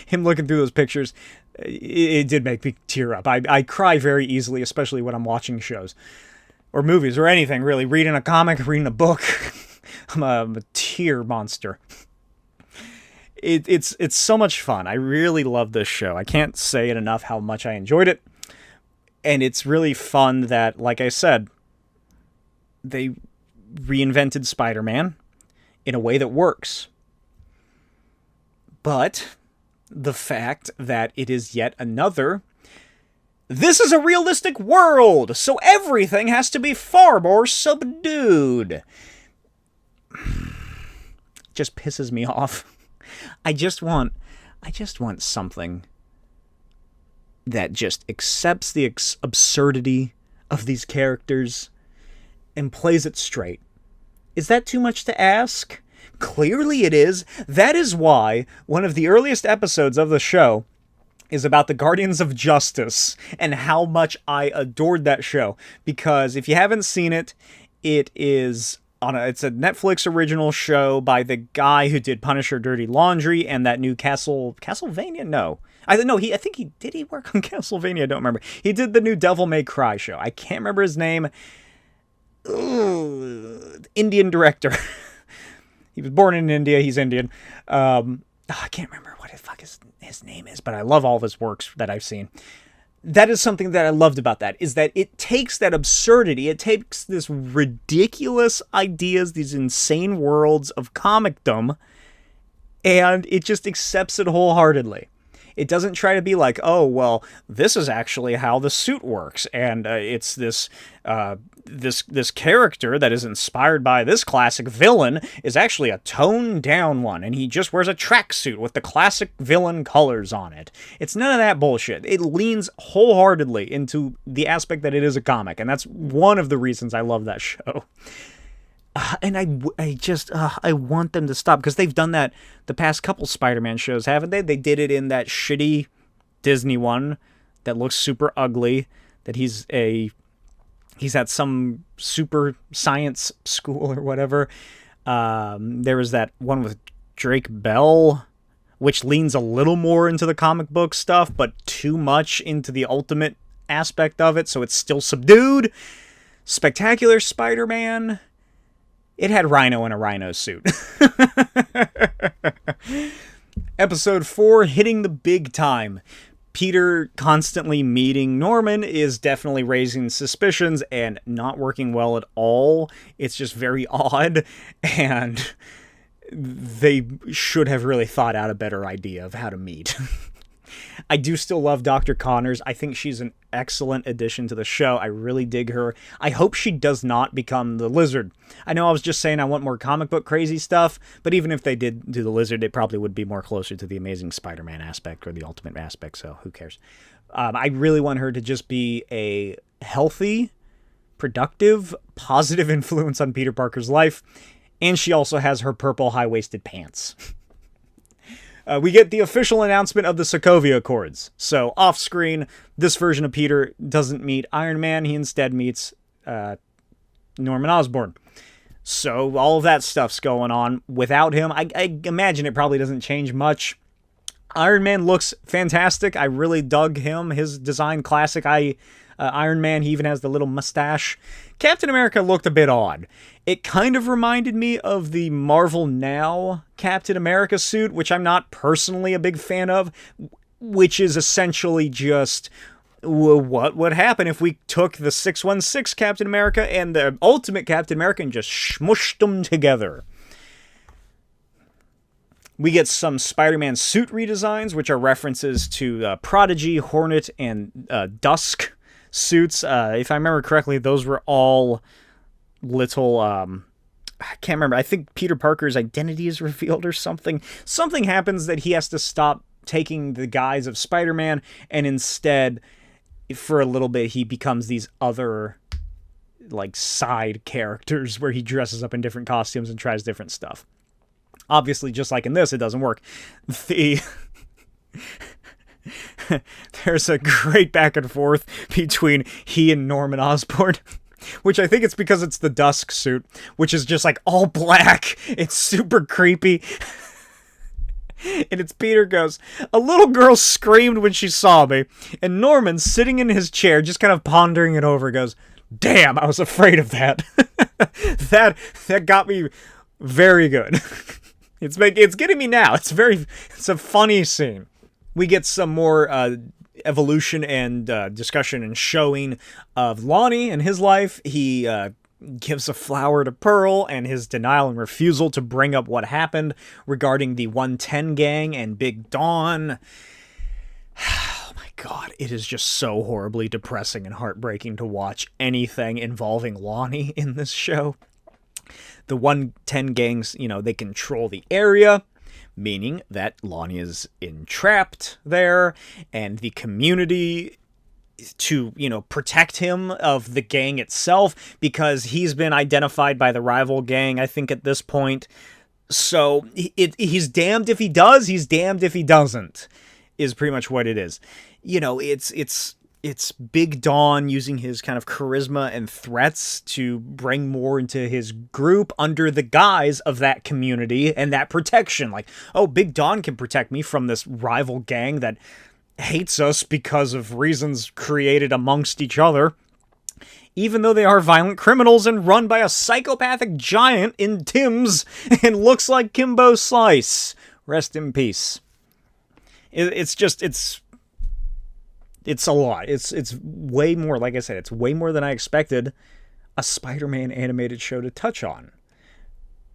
Him looking through those pictures, it did make me tear up. I cry very easily, especially when I'm watching shows. Or movies, or anything, really. Reading a comic, reading a book. I'm a tear monster. It's so much fun. I really love this show. I can't say it enough how much I enjoyed it. And it's really fun that, like I said, they reinvented Spider-Man in a way that works. But the fact that it is yet another, this is a realistic world, so everything has to be far more subdued, just pisses me off. I just want something that just accepts the absurdity of these characters and plays it straight. Is that too much to ask? Clearly it is. That is why one of the earliest episodes of the show is about the Guardians of Justice and how much I adored that show. Because if you haven't seen it, it's a Netflix original show by the guy who did Punisher Dirty Laundry and that new Castlevania? No. I think he work on Castlevania? I don't remember. He did the new Devil May Cry show. I can't remember his name. Indian director. He was born in India. He's Indian. I can't remember what the fuck his name is, but I love all of his works that I've seen. That is something that I loved about that, is that it takes that absurdity, it takes this ridiculous ideas, these insane worlds of comicdom, and it just accepts it wholeheartedly. It doesn't try to be like, oh, well, this is actually how the suit works, and it's this character that is inspired by this classic villain is actually a toned-down one, and he just wears a tracksuit with the classic villain colors on it. It's none of that bullshit. It leans wholeheartedly into the aspect that it is a comic, and that's one of the reasons I love that show. And I want them to stop, because they've done that the past couple Spider-Man shows, haven't they? They did it in that shitty Disney one that looks super ugly, that he's at some super science school or whatever. There was that one with Drake Bell, which leans a little more into the comic book stuff, but too much into the ultimate aspect of it, so it's still subdued. Spectacular Spider-Man. It had Rhino in a rhino suit. Episode 4, hitting the big time. Peter constantly meeting Norman is definitely raising suspicions and not working well at all. It's just very odd, and they should have really thought out a better idea of how to meet. I do still love Dr. Connors. I think she's an excellent addition to the show. I really dig her. I hope she does not become the Lizard. I know I was just saying I want more comic book crazy stuff, but even if they did do the Lizard, it probably would be more closer to the Amazing Spider-Man aspect or the Ultimate aspect, so who cares? I really want her to just be a healthy, productive, positive influence on Peter Parker's life, and she also has her purple high-waisted pants. We get the official announcement of the Sokovia Accords. So, off-screen, this version of Peter doesn't meet Iron Man. He instead meets Norman Osborn. So, all of that stuff's going on. Without him, I imagine it probably doesn't change much. Iron Man looks fantastic. I really dug him. His design, classic Iron Man. He even has the little mustache. Captain America looked a bit odd. It kind of reminded me of the Marvel Now Captain America suit, which I'm not personally a big fan of, which is essentially just what would happen if we took the 616 Captain America and the Ultimate Captain America and just smushed them together. We get some Spider-Man suit redesigns, which are references to Prodigy, Hornet, and Dusk suits. If I remember correctly, those were all little I can't remember. I think Peter Parker's identity is revealed or something. Something happens that he has to stop taking the guise of Spider-Man, and instead, for a little bit, he becomes these other like side characters where he dresses up in different costumes and tries different stuff. Obviously, just like in this, it doesn't work. There's a great back and forth between he and Norman Osborn, which I think it's because it's the Dusk suit, which is just like all black. It's super creepy. And it's Peter goes, "A little girl screamed when she saw me." And Norman, sitting in his chair, just kind of pondering it over, goes, "Damn, I was afraid of that." That got me very good. It's getting me now. It's a funny scene. We get some more evolution and discussion and showing of Lonnie and his life. He gives a flower to Pearl, and his denial and refusal to bring up what happened regarding the 110 gang and Big Dawn. Oh my god, it is just so horribly depressing and heartbreaking to watch anything involving Lonnie in this show. The 110 gangs, they control the area, meaning that Lonnie is entrapped there, and the community to, protect him of the gang itself, because he's been identified by the rival gang, I think, at this point. So he's damned if he does, he's damned if he doesn't, is pretty much what it is. You know, it's Big Don using his kind of charisma and threats to bring more into his group under the guise of that community and that protection. Like, oh, Big Don can protect me from this rival gang that hates us because of reasons created amongst each other, even though they are violent criminals and run by a psychopathic giant in Tim's and looks like Kimbo Slice. Rest in peace. It's a lot. It's way more, like I said, it's way more than I expected a Spider-Man animated show to touch on.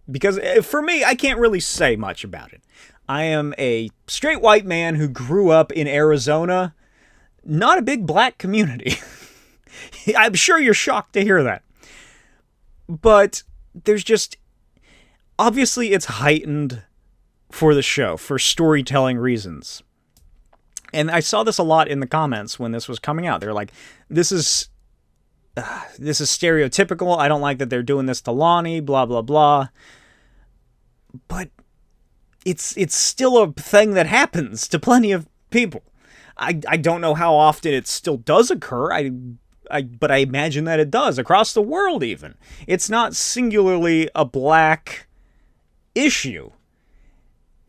Because for me, I can't really say much about it. I am a straight white man who grew up in Arizona, not a big black community. I'm sure you're shocked to hear that. But there's just... obviously, it's heightened for the show, for storytelling reasons. And I saw this a lot in the comments when this was coming out. They're like, this is stereotypical. I don't like that they're doing this to Lonnie, blah, blah, blah. But it's still a thing that happens to plenty of people. I don't know how often it still does occur. But I imagine that it does, across the world even. It's not singularly a black issue.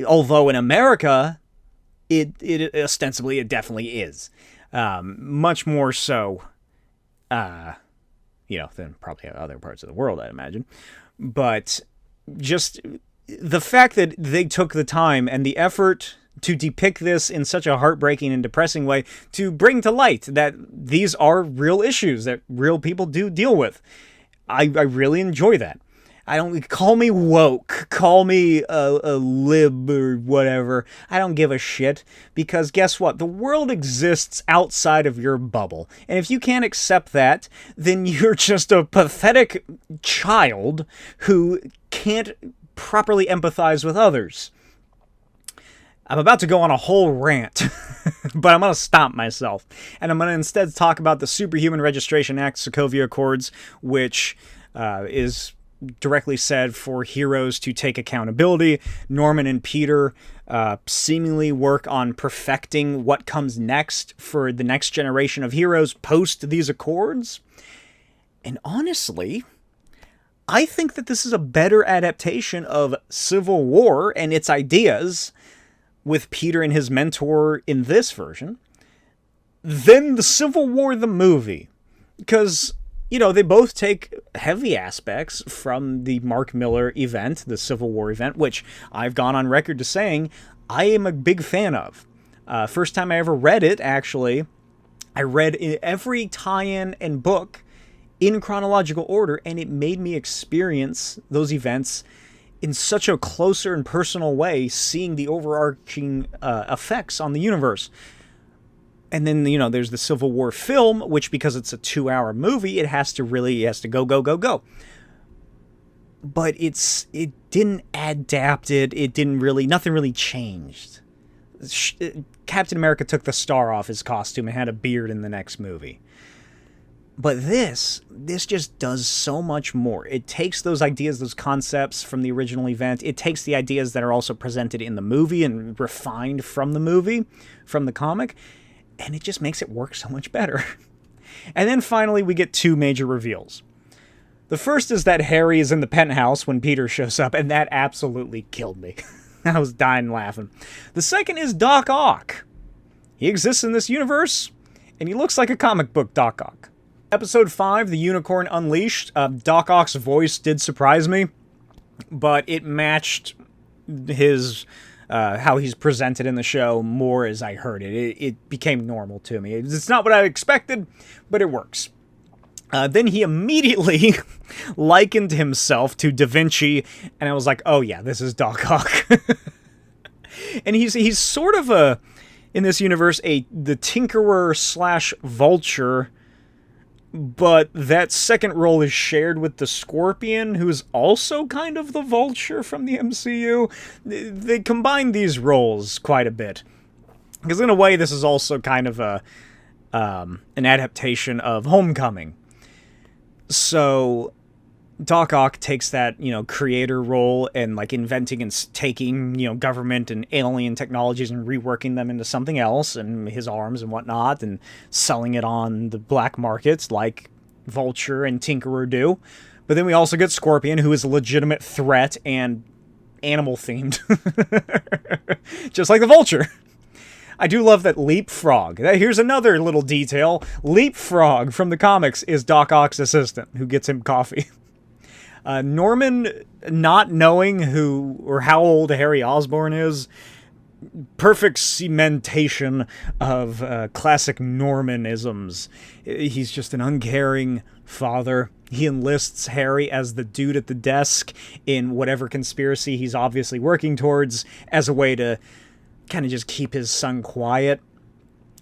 Although in America, it ostensibly, it definitely is. Much more so, than probably other parts of the world, I'd imagine. But just the fact that they took the time and the effort to depict this in such a heartbreaking and depressing way, to bring to light that these are real issues that real people do deal with. I really enjoy that. I don't... call me woke, call me a lib or whatever. I don't give a shit, because guess what? The world exists outside of your bubble. And if you can't accept that, then you're just a pathetic child who can't properly empathize with others. I'm about to go on a whole rant, but I'm going to stop myself. And I'm going to instead talk about the Superhuman Registration Act, Sokovia Accords, which is directly said for heroes to take accountability. Norman and Peter seemingly work on perfecting what comes next for the next generation of heroes post these accords. And honestly, I think that this is a better adaptation of Civil War and its ideas, with Peter and his mentor in this version, than the Civil War the movie. Because, they both take heavy aspects from the Mark Millar event, the Civil War event, which I've gone on record to saying I am a big fan of. First time I ever read it, actually, I read every tie-in and book in chronological order, and it made me experience those events in such a closer and personal way, seeing the overarching effects on the universe. And then, there's the Civil War film, which, because it's a 2-hour movie, it has to go. But it didn't adapt nothing really changed. Captain America took the star off his costume and had a beard in the next movie. But this just does so much more. It takes those ideas, those concepts from the original event. It takes the ideas that are also presented in the movie and refined from the movie, from the comic, and it just makes it work so much better. And then finally, we get two major reveals. The first is that Harry is in the penthouse when Peter shows up, and that absolutely killed me. I was dying laughing. The second is Doc Ock. He exists in this universe, and he looks like a comic book Doc Ock. Episode 5, The Unicorn Unleashed, Doc Ock's voice did surprise me, but it matched his how he's presented in the show more as I heard it. It became normal to me. It's not what I expected, but it works. Then he immediately likened himself to Da Vinci, and I was like, oh yeah, this is Doc Ock. And he's sort of in this universe, the Tinkerer / Vulture, but that second role is shared with the Scorpion, who's also kind of the Vulture from the MCU. They combine these roles quite a bit. Because in a way, this is also kind of an adaptation of Homecoming. So Doc Ock takes that, creator role and, like, inventing and taking, government and alien technologies and reworking them into something else, and his arms and whatnot, and selling it on the black markets like Vulture and Tinkerer do. But then we also get Scorpion, who is a legitimate threat and animal-themed. Just like the Vulture. I do love that Leapfrog. Here's another little detail. Leapfrog from the comics is Doc Ock's assistant, who gets him coffee. Norman, not knowing who or how old Harry Osborn is, perfect cementation of classic Normanisms. He's just an uncaring father. He enlists Harry as the dude at the desk in whatever conspiracy he's obviously working towards, as a way to kind of just keep his son quiet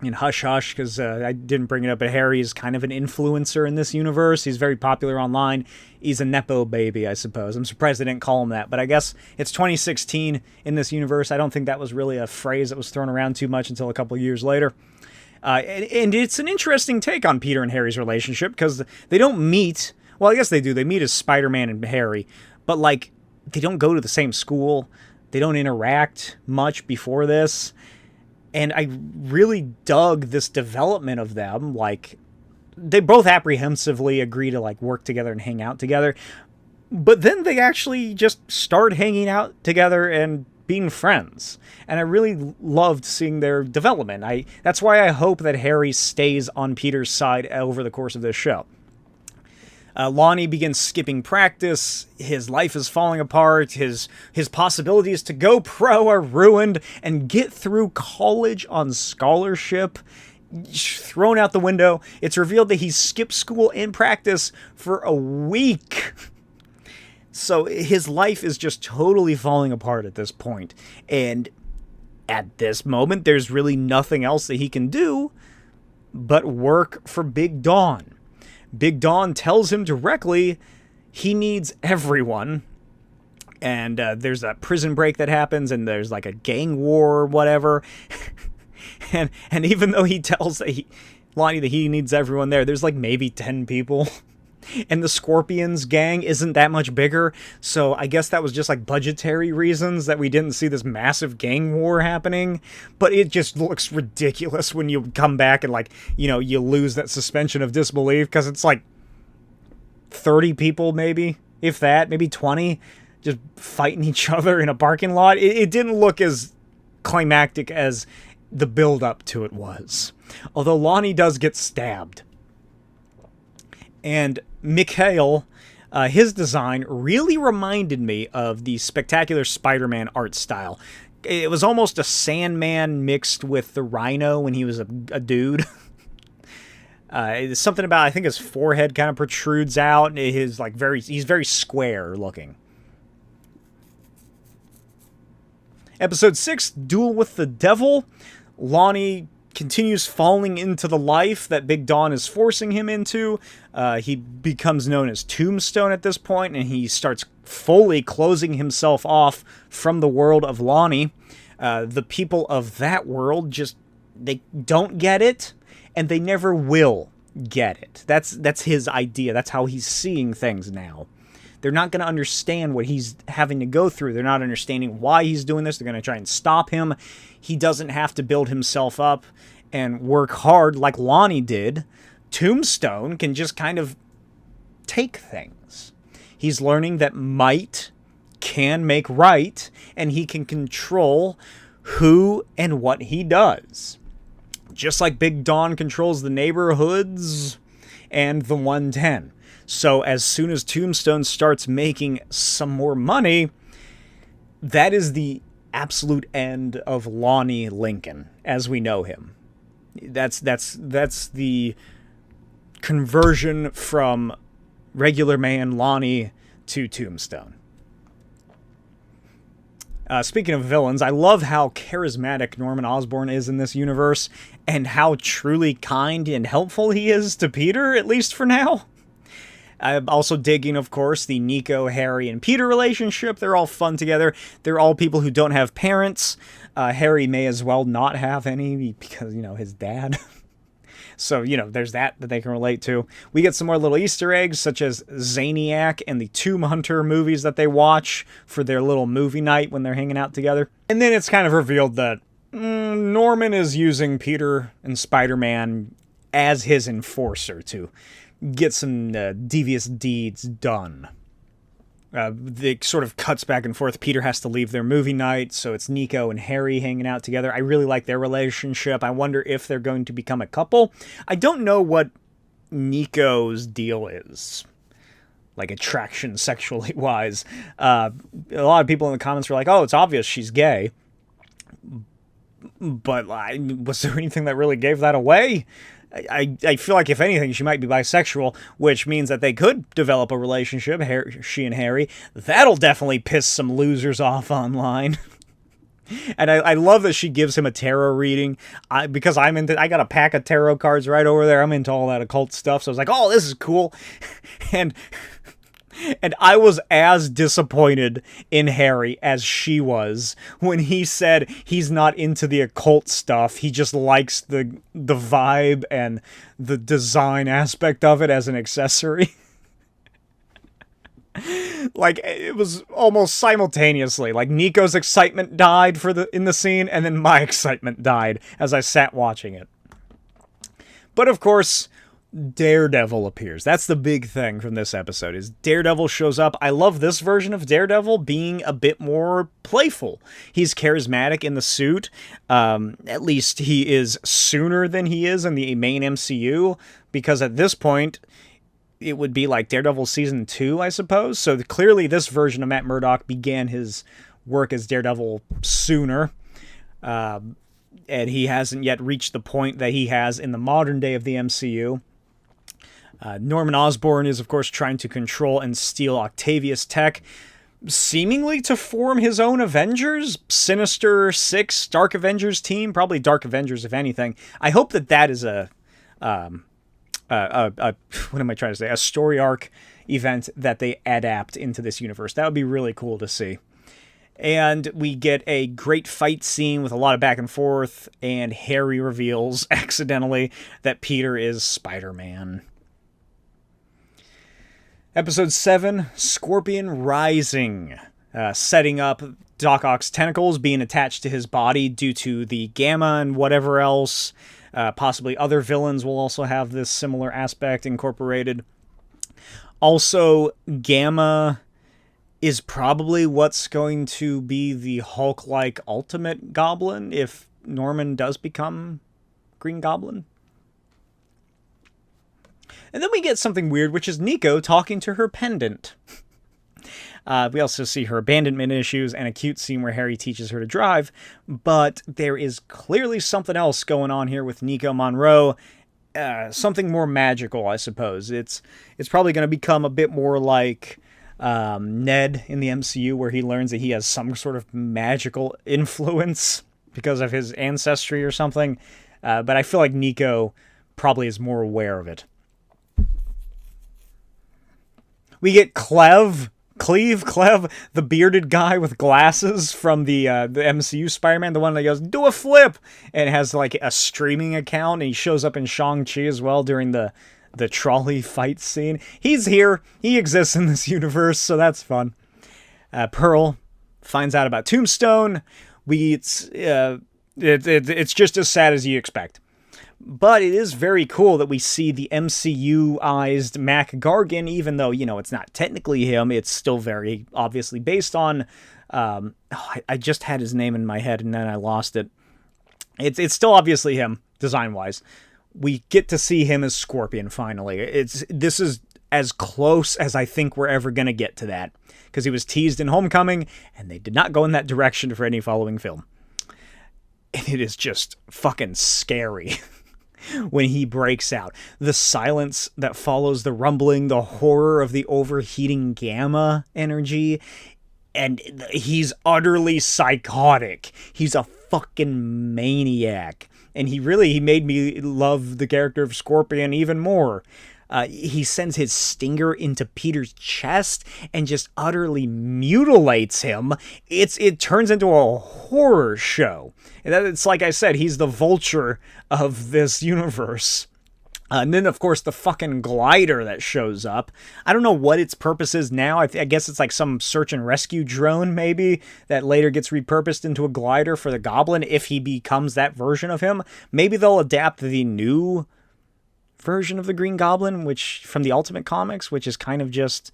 and hush-hush, because I didn't bring it up, but Harry is kind of an influencer in this universe. He's very popular online. He's a Nepo baby, I suppose. I'm surprised they didn't call him that, but I guess it's 2016 in this universe. I don't think that was really a phrase that was thrown around too much until a couple of years later. And it's an interesting take on Peter and Harry's relationship, because they don't meet. Well, I guess they do. They meet as Spider-Man and Harry, but, like, they don't go to the same school. They don't interact much before this. And I really dug this development of them. Like, they both apprehensively agree to, like, work together and hang out together. But then they actually just start hanging out together and being friends. And I really loved seeing their development. That's why I hope that Harry stays on Peter's side over the course of this show. Lonnie begins skipping practice. His life is falling apart. His possibilities to go pro are ruined, and get through college on scholarship thrown out the window. It's revealed that he skipped school and practice for a week. So his life is just totally falling apart at this point. And at this moment, there's really nothing else that he can do but work for Big Dawn. Big Dawn tells him directly he needs everyone. And there's a prison break that happens, and there's like a gang war or whatever. and even though he tells Lonnie that he needs everyone there's like maybe 10 people. And the Scorpions gang isn't that much bigger, so I guess that was just like budgetary reasons that we didn't see this massive gang war happening. But it just looks ridiculous when you come back and, like, you lose that suspension of disbelief, because it's like 30 people maybe, if that, maybe 20, just fighting each other in a parking lot. It didn't look as climactic as the build-up to it was. Although Lonnie does get stabbed. And Mikhail, his design really reminded me of the Spectacular Spider-Man art style. It was almost a Sandman mixed with the Rhino when he was a dude. It's something about, I think his forehead kind of protrudes out. He's very square looking. Episode 6, Duel with the Devil. Lonnie continues falling into the life that Big Dawn is forcing him into. He becomes known as Tombstone at this point, and he starts fully closing himself off from the world of Lonnie. The people of that world they don't get it, and they never will get it. That's his idea. That's how he's seeing things now. They're not going to understand what he's having to go through. They're not understanding why he's doing this. They're going to try and stop him. He doesn't have to build himself up and work hard like Lonnie did. Tombstone can just kind of take things. He's learning that might can make right, and he can control who and what he does. Just like Big Dawn controls the neighborhoods and the 110. So as soon as Tombstone starts making some more money, that is the absolute end of Lonnie Lincoln as we know him. That's the conversion from regular man Lonnie to Tombstone. Speaking of villains, I love how charismatic Norman Osborn is in this universe, and how truly kind and helpful he is to Peter, at least for now. I'm also digging, of course, the Nico, Harry, and Peter relationship. They're all fun together. They're all people who don't have parents. Harry may as well not have any because, his dad. So, there's that they can relate to. We get some more little Easter eggs, such as Zaniac and the Tomb Hunter movies that they watch for their little movie night when they're hanging out together. And then it's kind of revealed that Norman is using Peter and Spider-Man as his enforcer to get some devious deeds done. It sort of cuts back and forth. Peter has to leave their movie night, so it's Nico and Harry hanging out together. I really like their relationship. I wonder if they're going to become a couple. I don't know what Nico's deal is, like attraction sexually wise. A lot of people in the comments were like, oh, it's obvious she's gay. But was there anything that really gave that away? I feel like, if anything, she might be bisexual, which means that they could develop a relationship, she and Harry. That'll definitely piss some losers off online. And I love that she gives him a tarot reading, because I got a pack of tarot cards right over there. I'm into all that occult stuff, so I was like, oh, this is cool. And I was as disappointed in Harry as she was when he said he's not into the occult stuff. He just likes the vibe and the design aspect of it as an accessory. Like, it was almost simultaneously. Like, Nico's excitement died in the scene, and then my excitement died as I sat watching it. But of course, Daredevil appears. That's the big thing from this episode, is Daredevil shows up. I love this version of Daredevil being a bit more playful. He's charismatic in the suit. At least he is sooner than he is in the main MCU, because at this point, it would be like Daredevil Season 2, I suppose. So clearly this version of Matt Murdock began his work as Daredevil sooner. And he hasn't yet reached the point that he has in the modern day of the MCU. Norman Osborn is, of course, trying to control and steal Octavius tech, seemingly to form his own Avengers, Sinister Six, Dark Avengers team, probably Dark Avengers, if anything. I hope that is what am I trying to say? A story arc event that they adapt into this universe. That would be really cool to see. And we get a great fight scene with a lot of back and forth, and Harry reveals accidentally that Peter is Spider-Man. Episode 7, Scorpion Rising, setting up Doc Ock's tentacles being attached to his body due to the Gamma and whatever else. Possibly other villains will also have this similar aspect incorporated. Also, Gamma is probably what's going to be the Hulk-like ultimate Goblin if Norman does become Green Goblin. And then we get something weird, which is Nico talking to her pendant. We also see her abandonment issues and a cute scene where Harry teaches her to drive, but there is clearly something else going on here with Nico Monroe. Something more magical, I suppose. It's probably going to become a bit more like Ned in the MCU, where he learns that he has some sort of magical influence because of his ancestry or something. But I feel like Nico probably is more aware of it. We get Cleve, the bearded guy with glasses from the MCU Spider-Man, the one that goes, do a flip, and has like a streaming account, and he shows up in Shang-Chi as well during the trolley fight scene. He's here. He exists in this universe, so that's fun. Pearl finds out about Tombstone. It's just as sad as you expect. But it is very cool that we see the MCU-ized Mac Gargan, even though, it's not technically him. It's still very obviously based on... I just had his name in my head, and then I lost it. It's still obviously him, design-wise. We get to see him as Scorpion, finally. This is as close as I think we're ever going to get to that. Because he was teased in Homecoming, and they did not go in that direction for any following film. And it is just fucking scary. When he breaks out. The silence that follows the rumbling, the horror of the overheating gamma energy, and he's utterly psychotic. He's a fucking maniac. And he made me love the character of Scorpion even more. He sends his stinger into Peter's chest and just utterly mutilates him. It turns into a horror show. And it's like I said, he's the Vulture of this universe. And then, of course, the fucking glider that shows up. I don't know what its purpose is now. I guess it's like some search and rescue drone, maybe, that later gets repurposed into a glider for the Goblin if he becomes that version of him. Maybe they'll adapt the new version of the Green Goblin, which from the Ultimate Comics, which is kind of just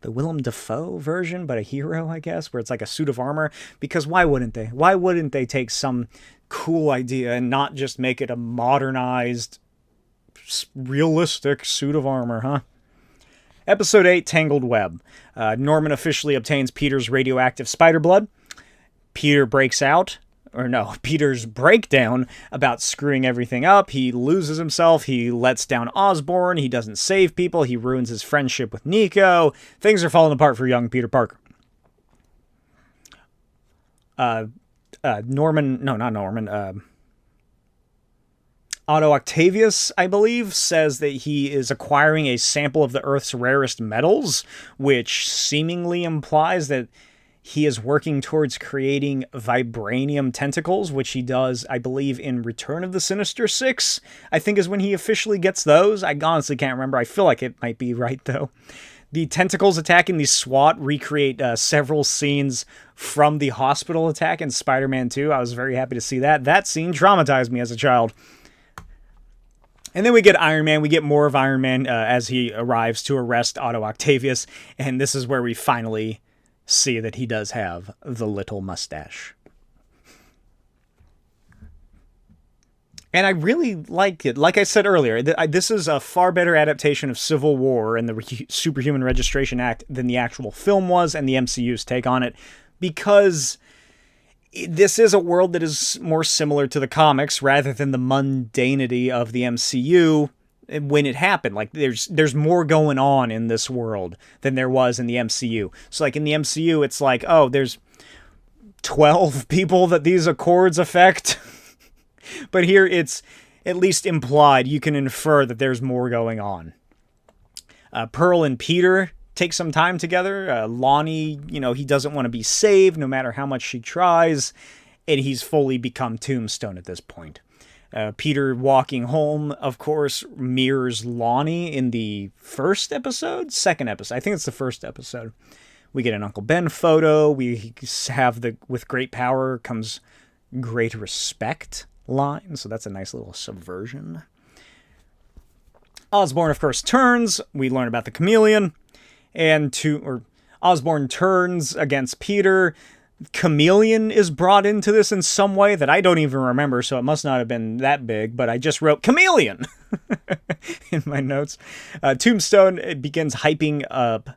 the Willem Dafoe version, but a hero, I guess, where it's like a suit of armor. Because why wouldn't they? Why wouldn't they take some cool idea and not just make it a modernized, realistic suit of armor, huh? Episode 8, Tangled Web. Norman officially obtains Peter's radioactive spider blood. Peter's breakdown about screwing everything up. He loses himself. He lets down Osborn. He doesn't save people. He ruins his friendship with Nico. Things are falling apart for young Peter Parker. Otto Octavius, I believe, says that he is acquiring a sample of the Earth's rarest metals, which seemingly implies that he is working towards creating vibranium tentacles, which he does, I believe, in Return of the Sinister Six, I think is when he officially gets those. I honestly can't remember. I feel like it might be right, though. The tentacles attacking the SWAT recreate several scenes from the hospital attack in Spider-Man 2. I was very happy to see that. That scene traumatized me as a child. And then we get Iron Man. We get more of Iron Man as he arrives to arrest Otto Octavius. And this is where we finally see that he does have the little mustache. And I really like it. Like I said earlier, this is a far better adaptation of Civil War and the Superhuman Registration Act than the actual film was and the MCU's take on it. Because this is a world that is more similar to the comics rather than the mundanity of the MCU when it happened. Like there's more going on in this world than there was in the MCU. So like in the MCU, it's like, oh, there's 12 people that these Accords affect. But here it's at least implied. You can infer that there's more going on. Pearl and Peter take some time together. Lonnie, he doesn't want to be saved no matter how much she tries, and he's fully become Tombstone at this point. Peter walking home, of course, mirrors Lonnie in the second episode. I think it's the first episode. We get an Uncle Ben photo. We have the "with great power comes great respect" line, so that's a nice little subversion. Osborn, of course, turns. We learn about the chameleon. Osborn turns against Peter. Chameleon is brought into this in some way that I don't even remember, so it must not have been that big, but I just wrote chameleon in my notes. Tombstone begins hyping up.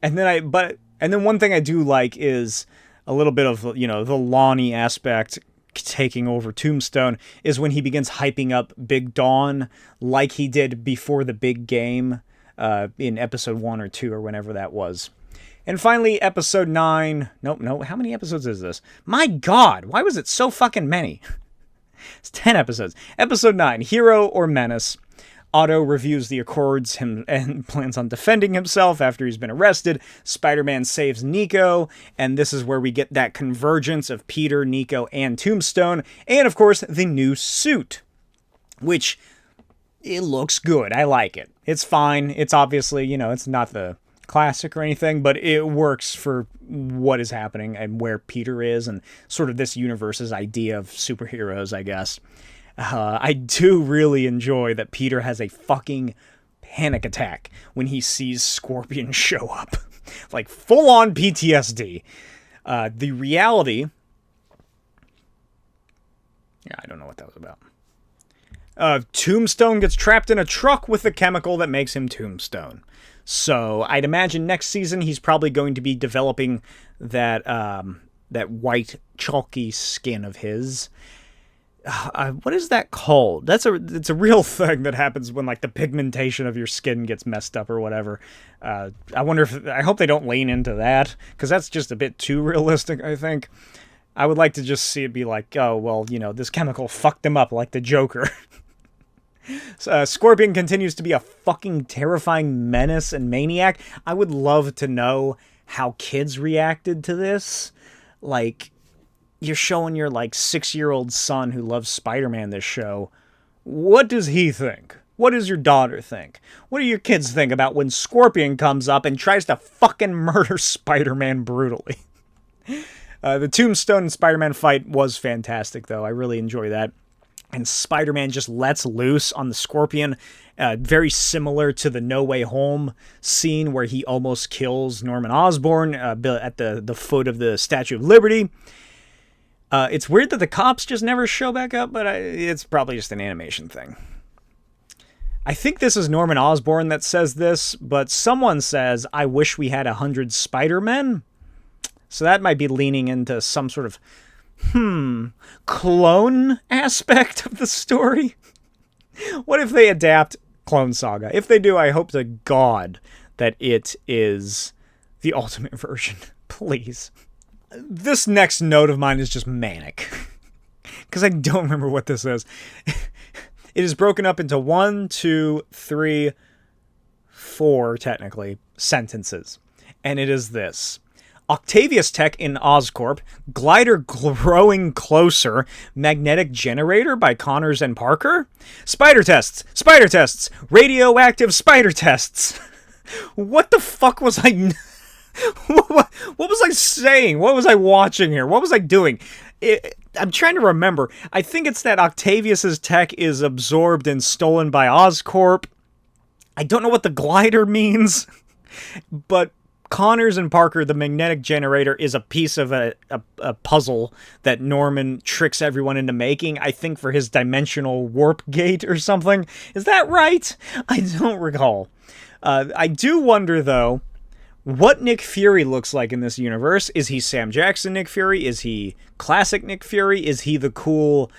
And then one thing I do like is a little bit of, the Lonnie aspect taking over Tombstone is when he begins hyping up Big Dawn like he did before the big game. In episode 1 or 2 or whenever that was. And finally, episode 9. No, how many episodes is this? My God, why was it so fucking many? It's 10 episodes. Episode 9, Hero or Menace. Otto reviews the Accords and plans on defending himself after he's been arrested. Spider-Man saves Nico, and this is where we get that convergence of Peter, Nico, and Tombstone, and of course, the new suit, which it looks good. I like it. It's fine. It's obviously, it's not the classic or anything, but it works for what is happening and where Peter is and sort of this universe's idea of superheroes, I guess. I do really enjoy that Peter has a fucking panic attack when he sees Scorpion show up. Like, full-on PTSD. The reality... Yeah, I don't know what that was about. Tombstone gets trapped in a truck with the chemical that makes him Tombstone. So I'd imagine next season he's probably going to be developing that white chalky skin of his. What is that called? It's a real thing that happens when like the pigmentation of your skin gets messed up or whatever. I hope they don't lean into that, because that's just a bit too realistic, I think. I would like to just see it be like, oh, well, this chemical fucked him up like the Joker. Scorpion continues to be a fucking terrifying menace and maniac. I would love to know how kids reacted to this. Like, you're showing your, like, 6-year-old son who loves Spider-Man this show. What does he think? What does your daughter think? What do your kids think about when Scorpion comes up and tries to fucking murder Spider-Man brutally? The Tombstone and Spider-Man fight was fantastic, though. I really enjoy that. And Spider-Man just lets loose on the Scorpion, very similar to the No Way Home scene where he almost kills Norman Osborn at the foot of the Statue of Liberty. It's weird that the cops just never show back up, but it's probably just an animation thing. I think this is Norman Osborn that says this, but someone says, I wish we had 100 Spider-Men. So that might be leaning into some sort of, clone aspect of the story. What if they adapt Clone Saga? If they do, I hope to God that it is the ultimate version. Please. This next note of mine is just manic. Because I don't remember what this is. It is broken up into 1, 2, 3, 4, technically, sentences. And it is this. Octavius Tech in Oscorp, glider growing closer, magnetic generator by Connors and Parker, spider tests, radioactive spider tests. What the fuck was I... what was I saying? What was I watching here? What was I doing? I'm trying to remember. I think it's that Octavius's tech is absorbed and stolen by Oscorp. I don't know what the glider means, but Connors and Parker, the magnetic generator, is a piece of a puzzle that Norman tricks everyone into making, I think for his dimensional warp gate or something. Is that right? I don't recall. I do wonder, though, what Nick Fury looks like in this universe. Is he Sam Jackson Nick Fury? Is he classic Nick Fury? Is he the cool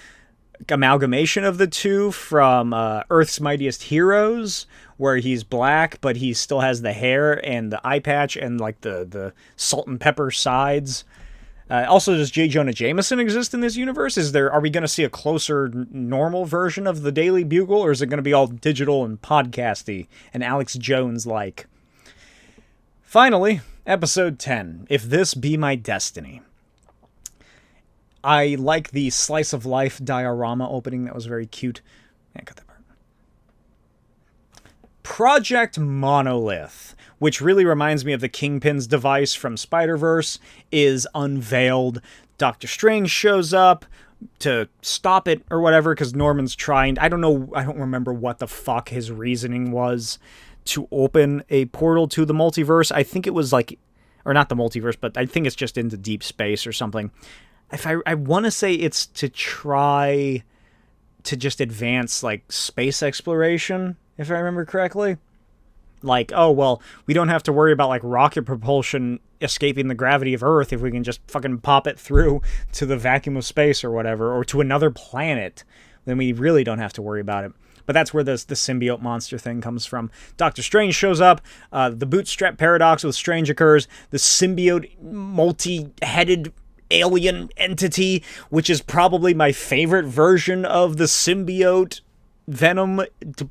amalgamation of the two from Earth's Mightiest Heroes, where he's black, but he still has the hair and the eye patch and like the salt and pepper sides? Also, does J. Jonah Jameson exist in this universe? Are we going to see a closer normal version of the Daily Bugle, or is it going to be all digital and podcasty and Alex Jones-like? Finally, episode 10, If This Be My Destiny. I like the slice of life diorama opening. That was very cute. Yeah, cut that part. Project Monolith, which really reminds me of the Kingpin's device from Spider-Verse, is unveiled. Doctor Strange shows up to stop it or whatever, because Norman's trying. I don't remember what the fuck his reasoning was to open a portal to the multiverse. I think it was like, or not the multiverse, but I think it's just into deep space or something. I want to say it's to try to just advance, like, space exploration, if I remember correctly. Like, oh, well, we don't have to worry about, like, rocket propulsion escaping the gravity of Earth if we can just fucking pop it through to the vacuum of space or whatever, or to another planet. Then we really don't have to worry about it. But that's where the symbiote monster thing comes from. Doctor Strange shows up. The bootstrap paradox with Strange occurs. The symbiote multi-headed alien entity, which is probably my favorite version of the symbiote Venom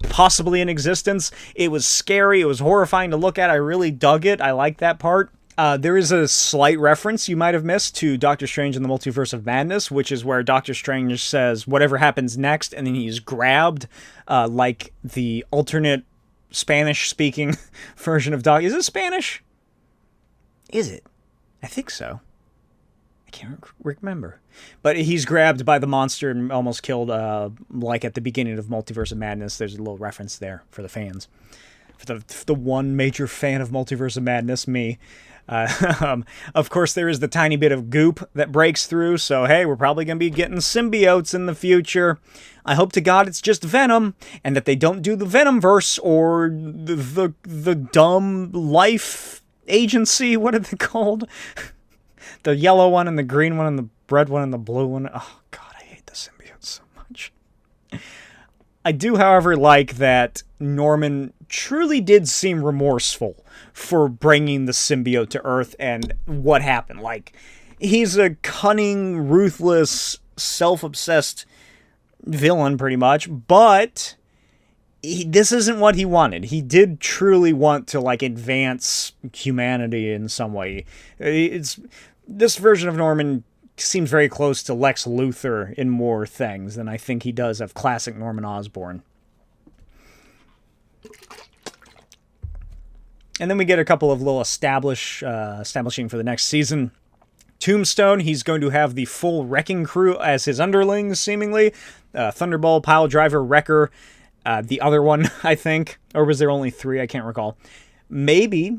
possibly in existence. It was scary. It was horrifying to look at. I really dug it. I like that part. There is a slight reference you might have missed to Doctor Strange in the Multiverse of Madness, which is where Doctor Strange says, whatever happens next, and then he's grabbed, like the alternate Spanish-speaking version of Doc. Is it Spanish? Is it? I think so. I can't remember. But he's grabbed by the monster and almost killed, like at the beginning of Multiverse of Madness. There's a little reference there for the fans. For the one major fan of Multiverse of Madness, me. Of course, there is the tiny bit of goop that breaks through, so hey, we're probably going to be getting symbiotes in the future. I hope to God it's just Venom, and that they don't do the Venomverse, or the dumb life agency, what are they called? The yellow one, and the green one, and the red one, and the blue one. Oh, God, I hate the symbiotes so much. I do, however, like that Norman truly did seem remorseful for bringing the symbiote to Earth and what happened. Like, he's a cunning, ruthless, self-obsessed villain, pretty much, but this isn't what he wanted. He did truly want to, like, advance humanity in some way. This version of Norman seems very close to Lex Luthor in more things than I think he does of classic Norman Osborn. And then we get a couple of little establishing for the next season. Tombstone, he's going to have the full Wrecking Crew as his underlings, seemingly. Thunderball, Piledriver, Wrecker, the other one, I think. Or was there only 3? I can't recall. Maybe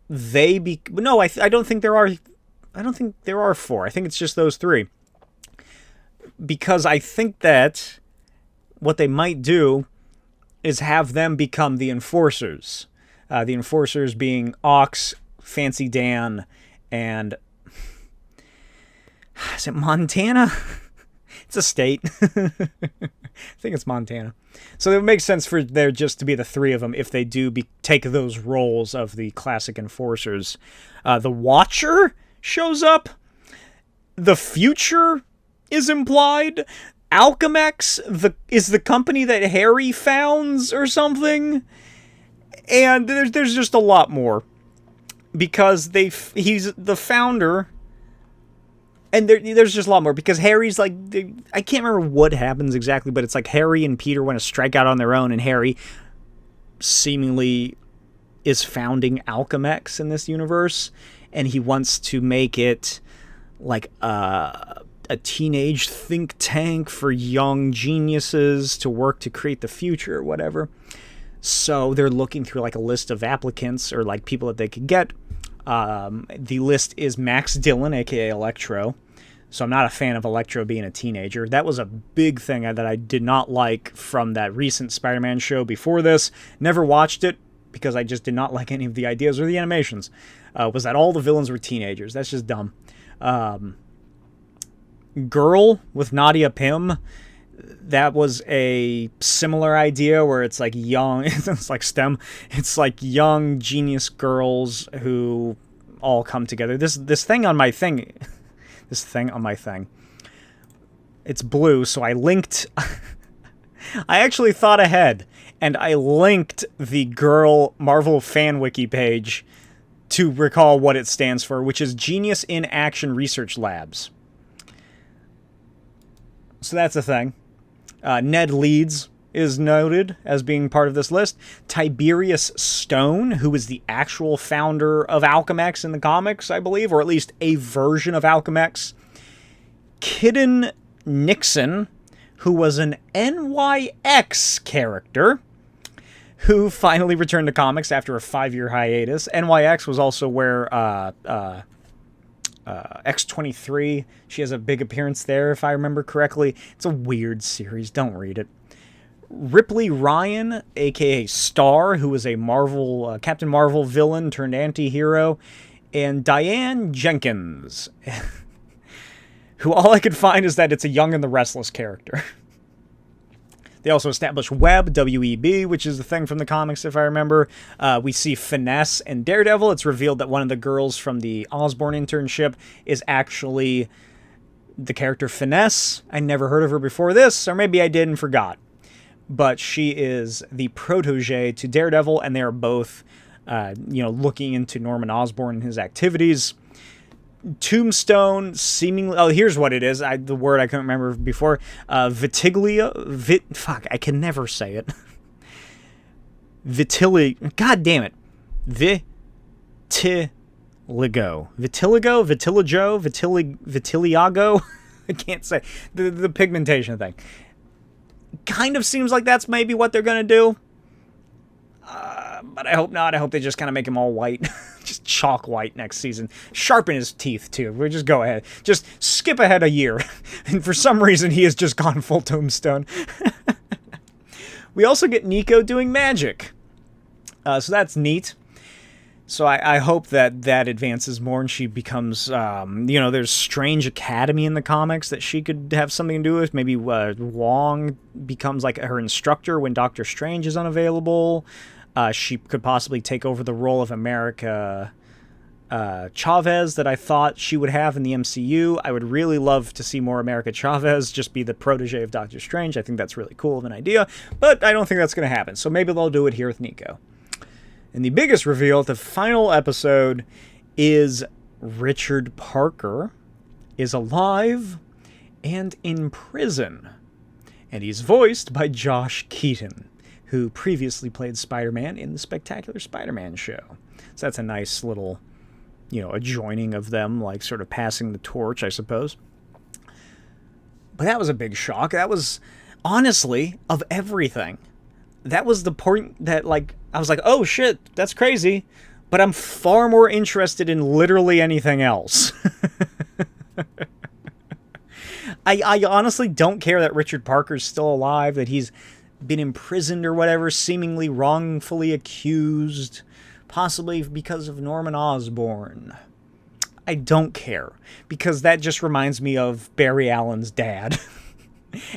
they No, I don't think there are... I don't think there are 4. I think it's just those 3. Because I think that what they might do is have them become the Enforcers. The Enforcers being Ox, Fancy Dan, and... Is it Montana? It's a state. I think it's Montana. So it would make sense for there just to be the 3 of them if they do take those roles of the classic Enforcers. The Watcher shows up. The Future is implied. Alchemex is the company that Harry founds or something. And there's just a lot more. Because he's the founder. And there's just a lot more. Because Harry's like... I can't remember what happens exactly, but it's like Harry and Peter want to strike out on their own. And Harry seemingly is founding Alchemex in this universe. And he wants to make it like a teenage think tank for young geniuses to work to create the future or whatever. So they're looking through like a list of applicants or like people that they could get. The list is Max Dillon, aka Electro. So I'm not a fan of Electro being a teenager. That was a big thing that I did not like from that recent Spider-Man show before this. Never watched it because I just did not like any of the ideas or the animations. Was that all the villains were teenagers. That's just dumb. Girl with Nadia Pym. That was a similar idea where it's like young, it's like STEM. It's like young genius girls who all come together. This thing on my thing, it's blue, so I linked, I actually thought ahead, and I linked the girl Marvel fan wiki page to recall what it stands for, which is Genius in Action Research Labs. So that's a thing. Ned Leeds is noted as being part of this list. Tiberius Stone, who is the actual founder of Alchemex in the comics, I believe, or at least a version of Alchemex. Kidden Nixon, who was an NYX character, who finally returned to comics after a 5-year hiatus. NYX was also where X-23, she has a big appearance there, if I remember correctly. It's a weird series. Don't read it. Ripley Ryan, a.k.a. Star, who was a Marvel Captain Marvel villain turned anti-hero. And Diane Jenkins, who all I could find is that it's a Young and the Restless character. They also established Web, W-E-B, which is the thing from the comics, if I remember. We see Finesse and Daredevil. It's revealed that one of the girls from the Osborn internship is actually the character Finesse. I never heard of her before this, or maybe I did and forgot. But she is the protege to Daredevil, and they are both, looking into Norman Osborn and his activities. Tombstone seemingly... Oh, here's what it is. The word I couldn't remember before. Fuck, I can never say it. God damn it. Vitiligo? I can't say. The pigmentation thing. Kind of seems like that's maybe what they're going to do. But I hope not. I hope they just kind of make him all white. Just chalk white next season. Sharpen his teeth, too. We'll just go ahead. Just skip ahead a year. And for some reason, he has just gone full Tombstone. We also get Nico doing magic. So that's neat. So I hope that advances more and she becomes, there's Strange Academy in the comics that she could have something to do with. Maybe Wong becomes like her instructor when Doctor Strange is unavailable. She could possibly take over the role of America Chavez that I thought she would have in the MCU. I would really love to see more America Chavez just be the protege of Doctor Strange. I think that's really cool of an idea, but I don't think that's going to happen. So maybe they'll do it here with Nico. And the biggest reveal, the final episode, is Richard Parker is alive and in prison. And he's voiced by Josh Keaton, who previously played Spider-Man in the Spectacular Spider-Man show. So that's a nice little, a joining of them, like sort of passing the torch, I suppose. But that was a big shock. That was, honestly, of everything, that was the point that, I was like, oh shit, that's crazy. But I'm far more interested in literally anything else. I honestly don't care that Richard Parker's still alive, that he's been imprisoned or whatever, seemingly wrongfully accused, possibly because of Norman Osborn. I don't care, because that just reminds me of Barry Allen's dad.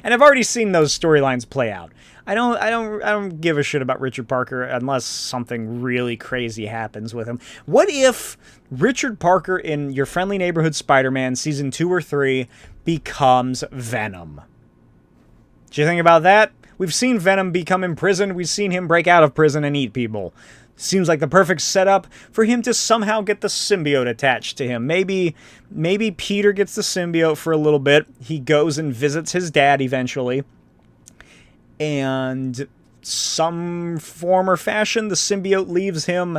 And I've already seen those storylines play out. I don't give a shit about Richard Parker unless something really crazy happens with him. What if Richard Parker in Your Friendly Neighborhood Spider-Man season 2 or 3 becomes Venom? Do you think about that? We've seen Venom become imprisoned. We've seen him break out of prison and eat people. Seems like the perfect setup for him to somehow get the symbiote attached to him. Maybe Peter gets the symbiote for a little bit. He goes and visits his dad eventually. And some form or fashion, the symbiote leaves him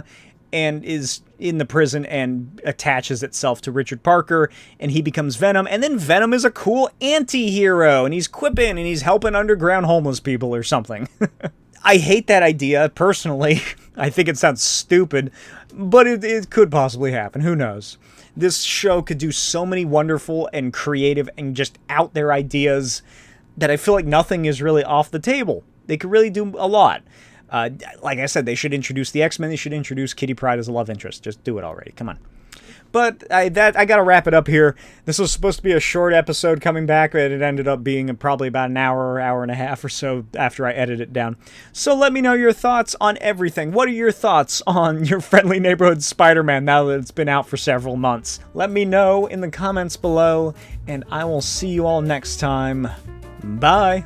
and is in the prison and attaches itself to Richard Parker, and he becomes Venom. And then Venom is a cool anti-hero, and he's quipping, and he's helping underground homeless people or something. I hate that idea, personally. I think it sounds stupid, but it could possibly happen. Who knows? This show could do so many wonderful and creative and just out there ideas that I feel like nothing is really off the table. They could really do a lot. Like I said, they should introduce the X-Men. They should introduce Kitty Pryde as a love interest. Just do it already. Come on. But I got to wrap it up here. This was supposed to be a short episode coming back, but it ended up being probably about an hour and a half or so after I edit it down. So let me know your thoughts on everything. What are your thoughts on Your Friendly Neighborhood Spider-Man now that it's been out for several months? Let me know in the comments below, and I will see you all next time. Bye!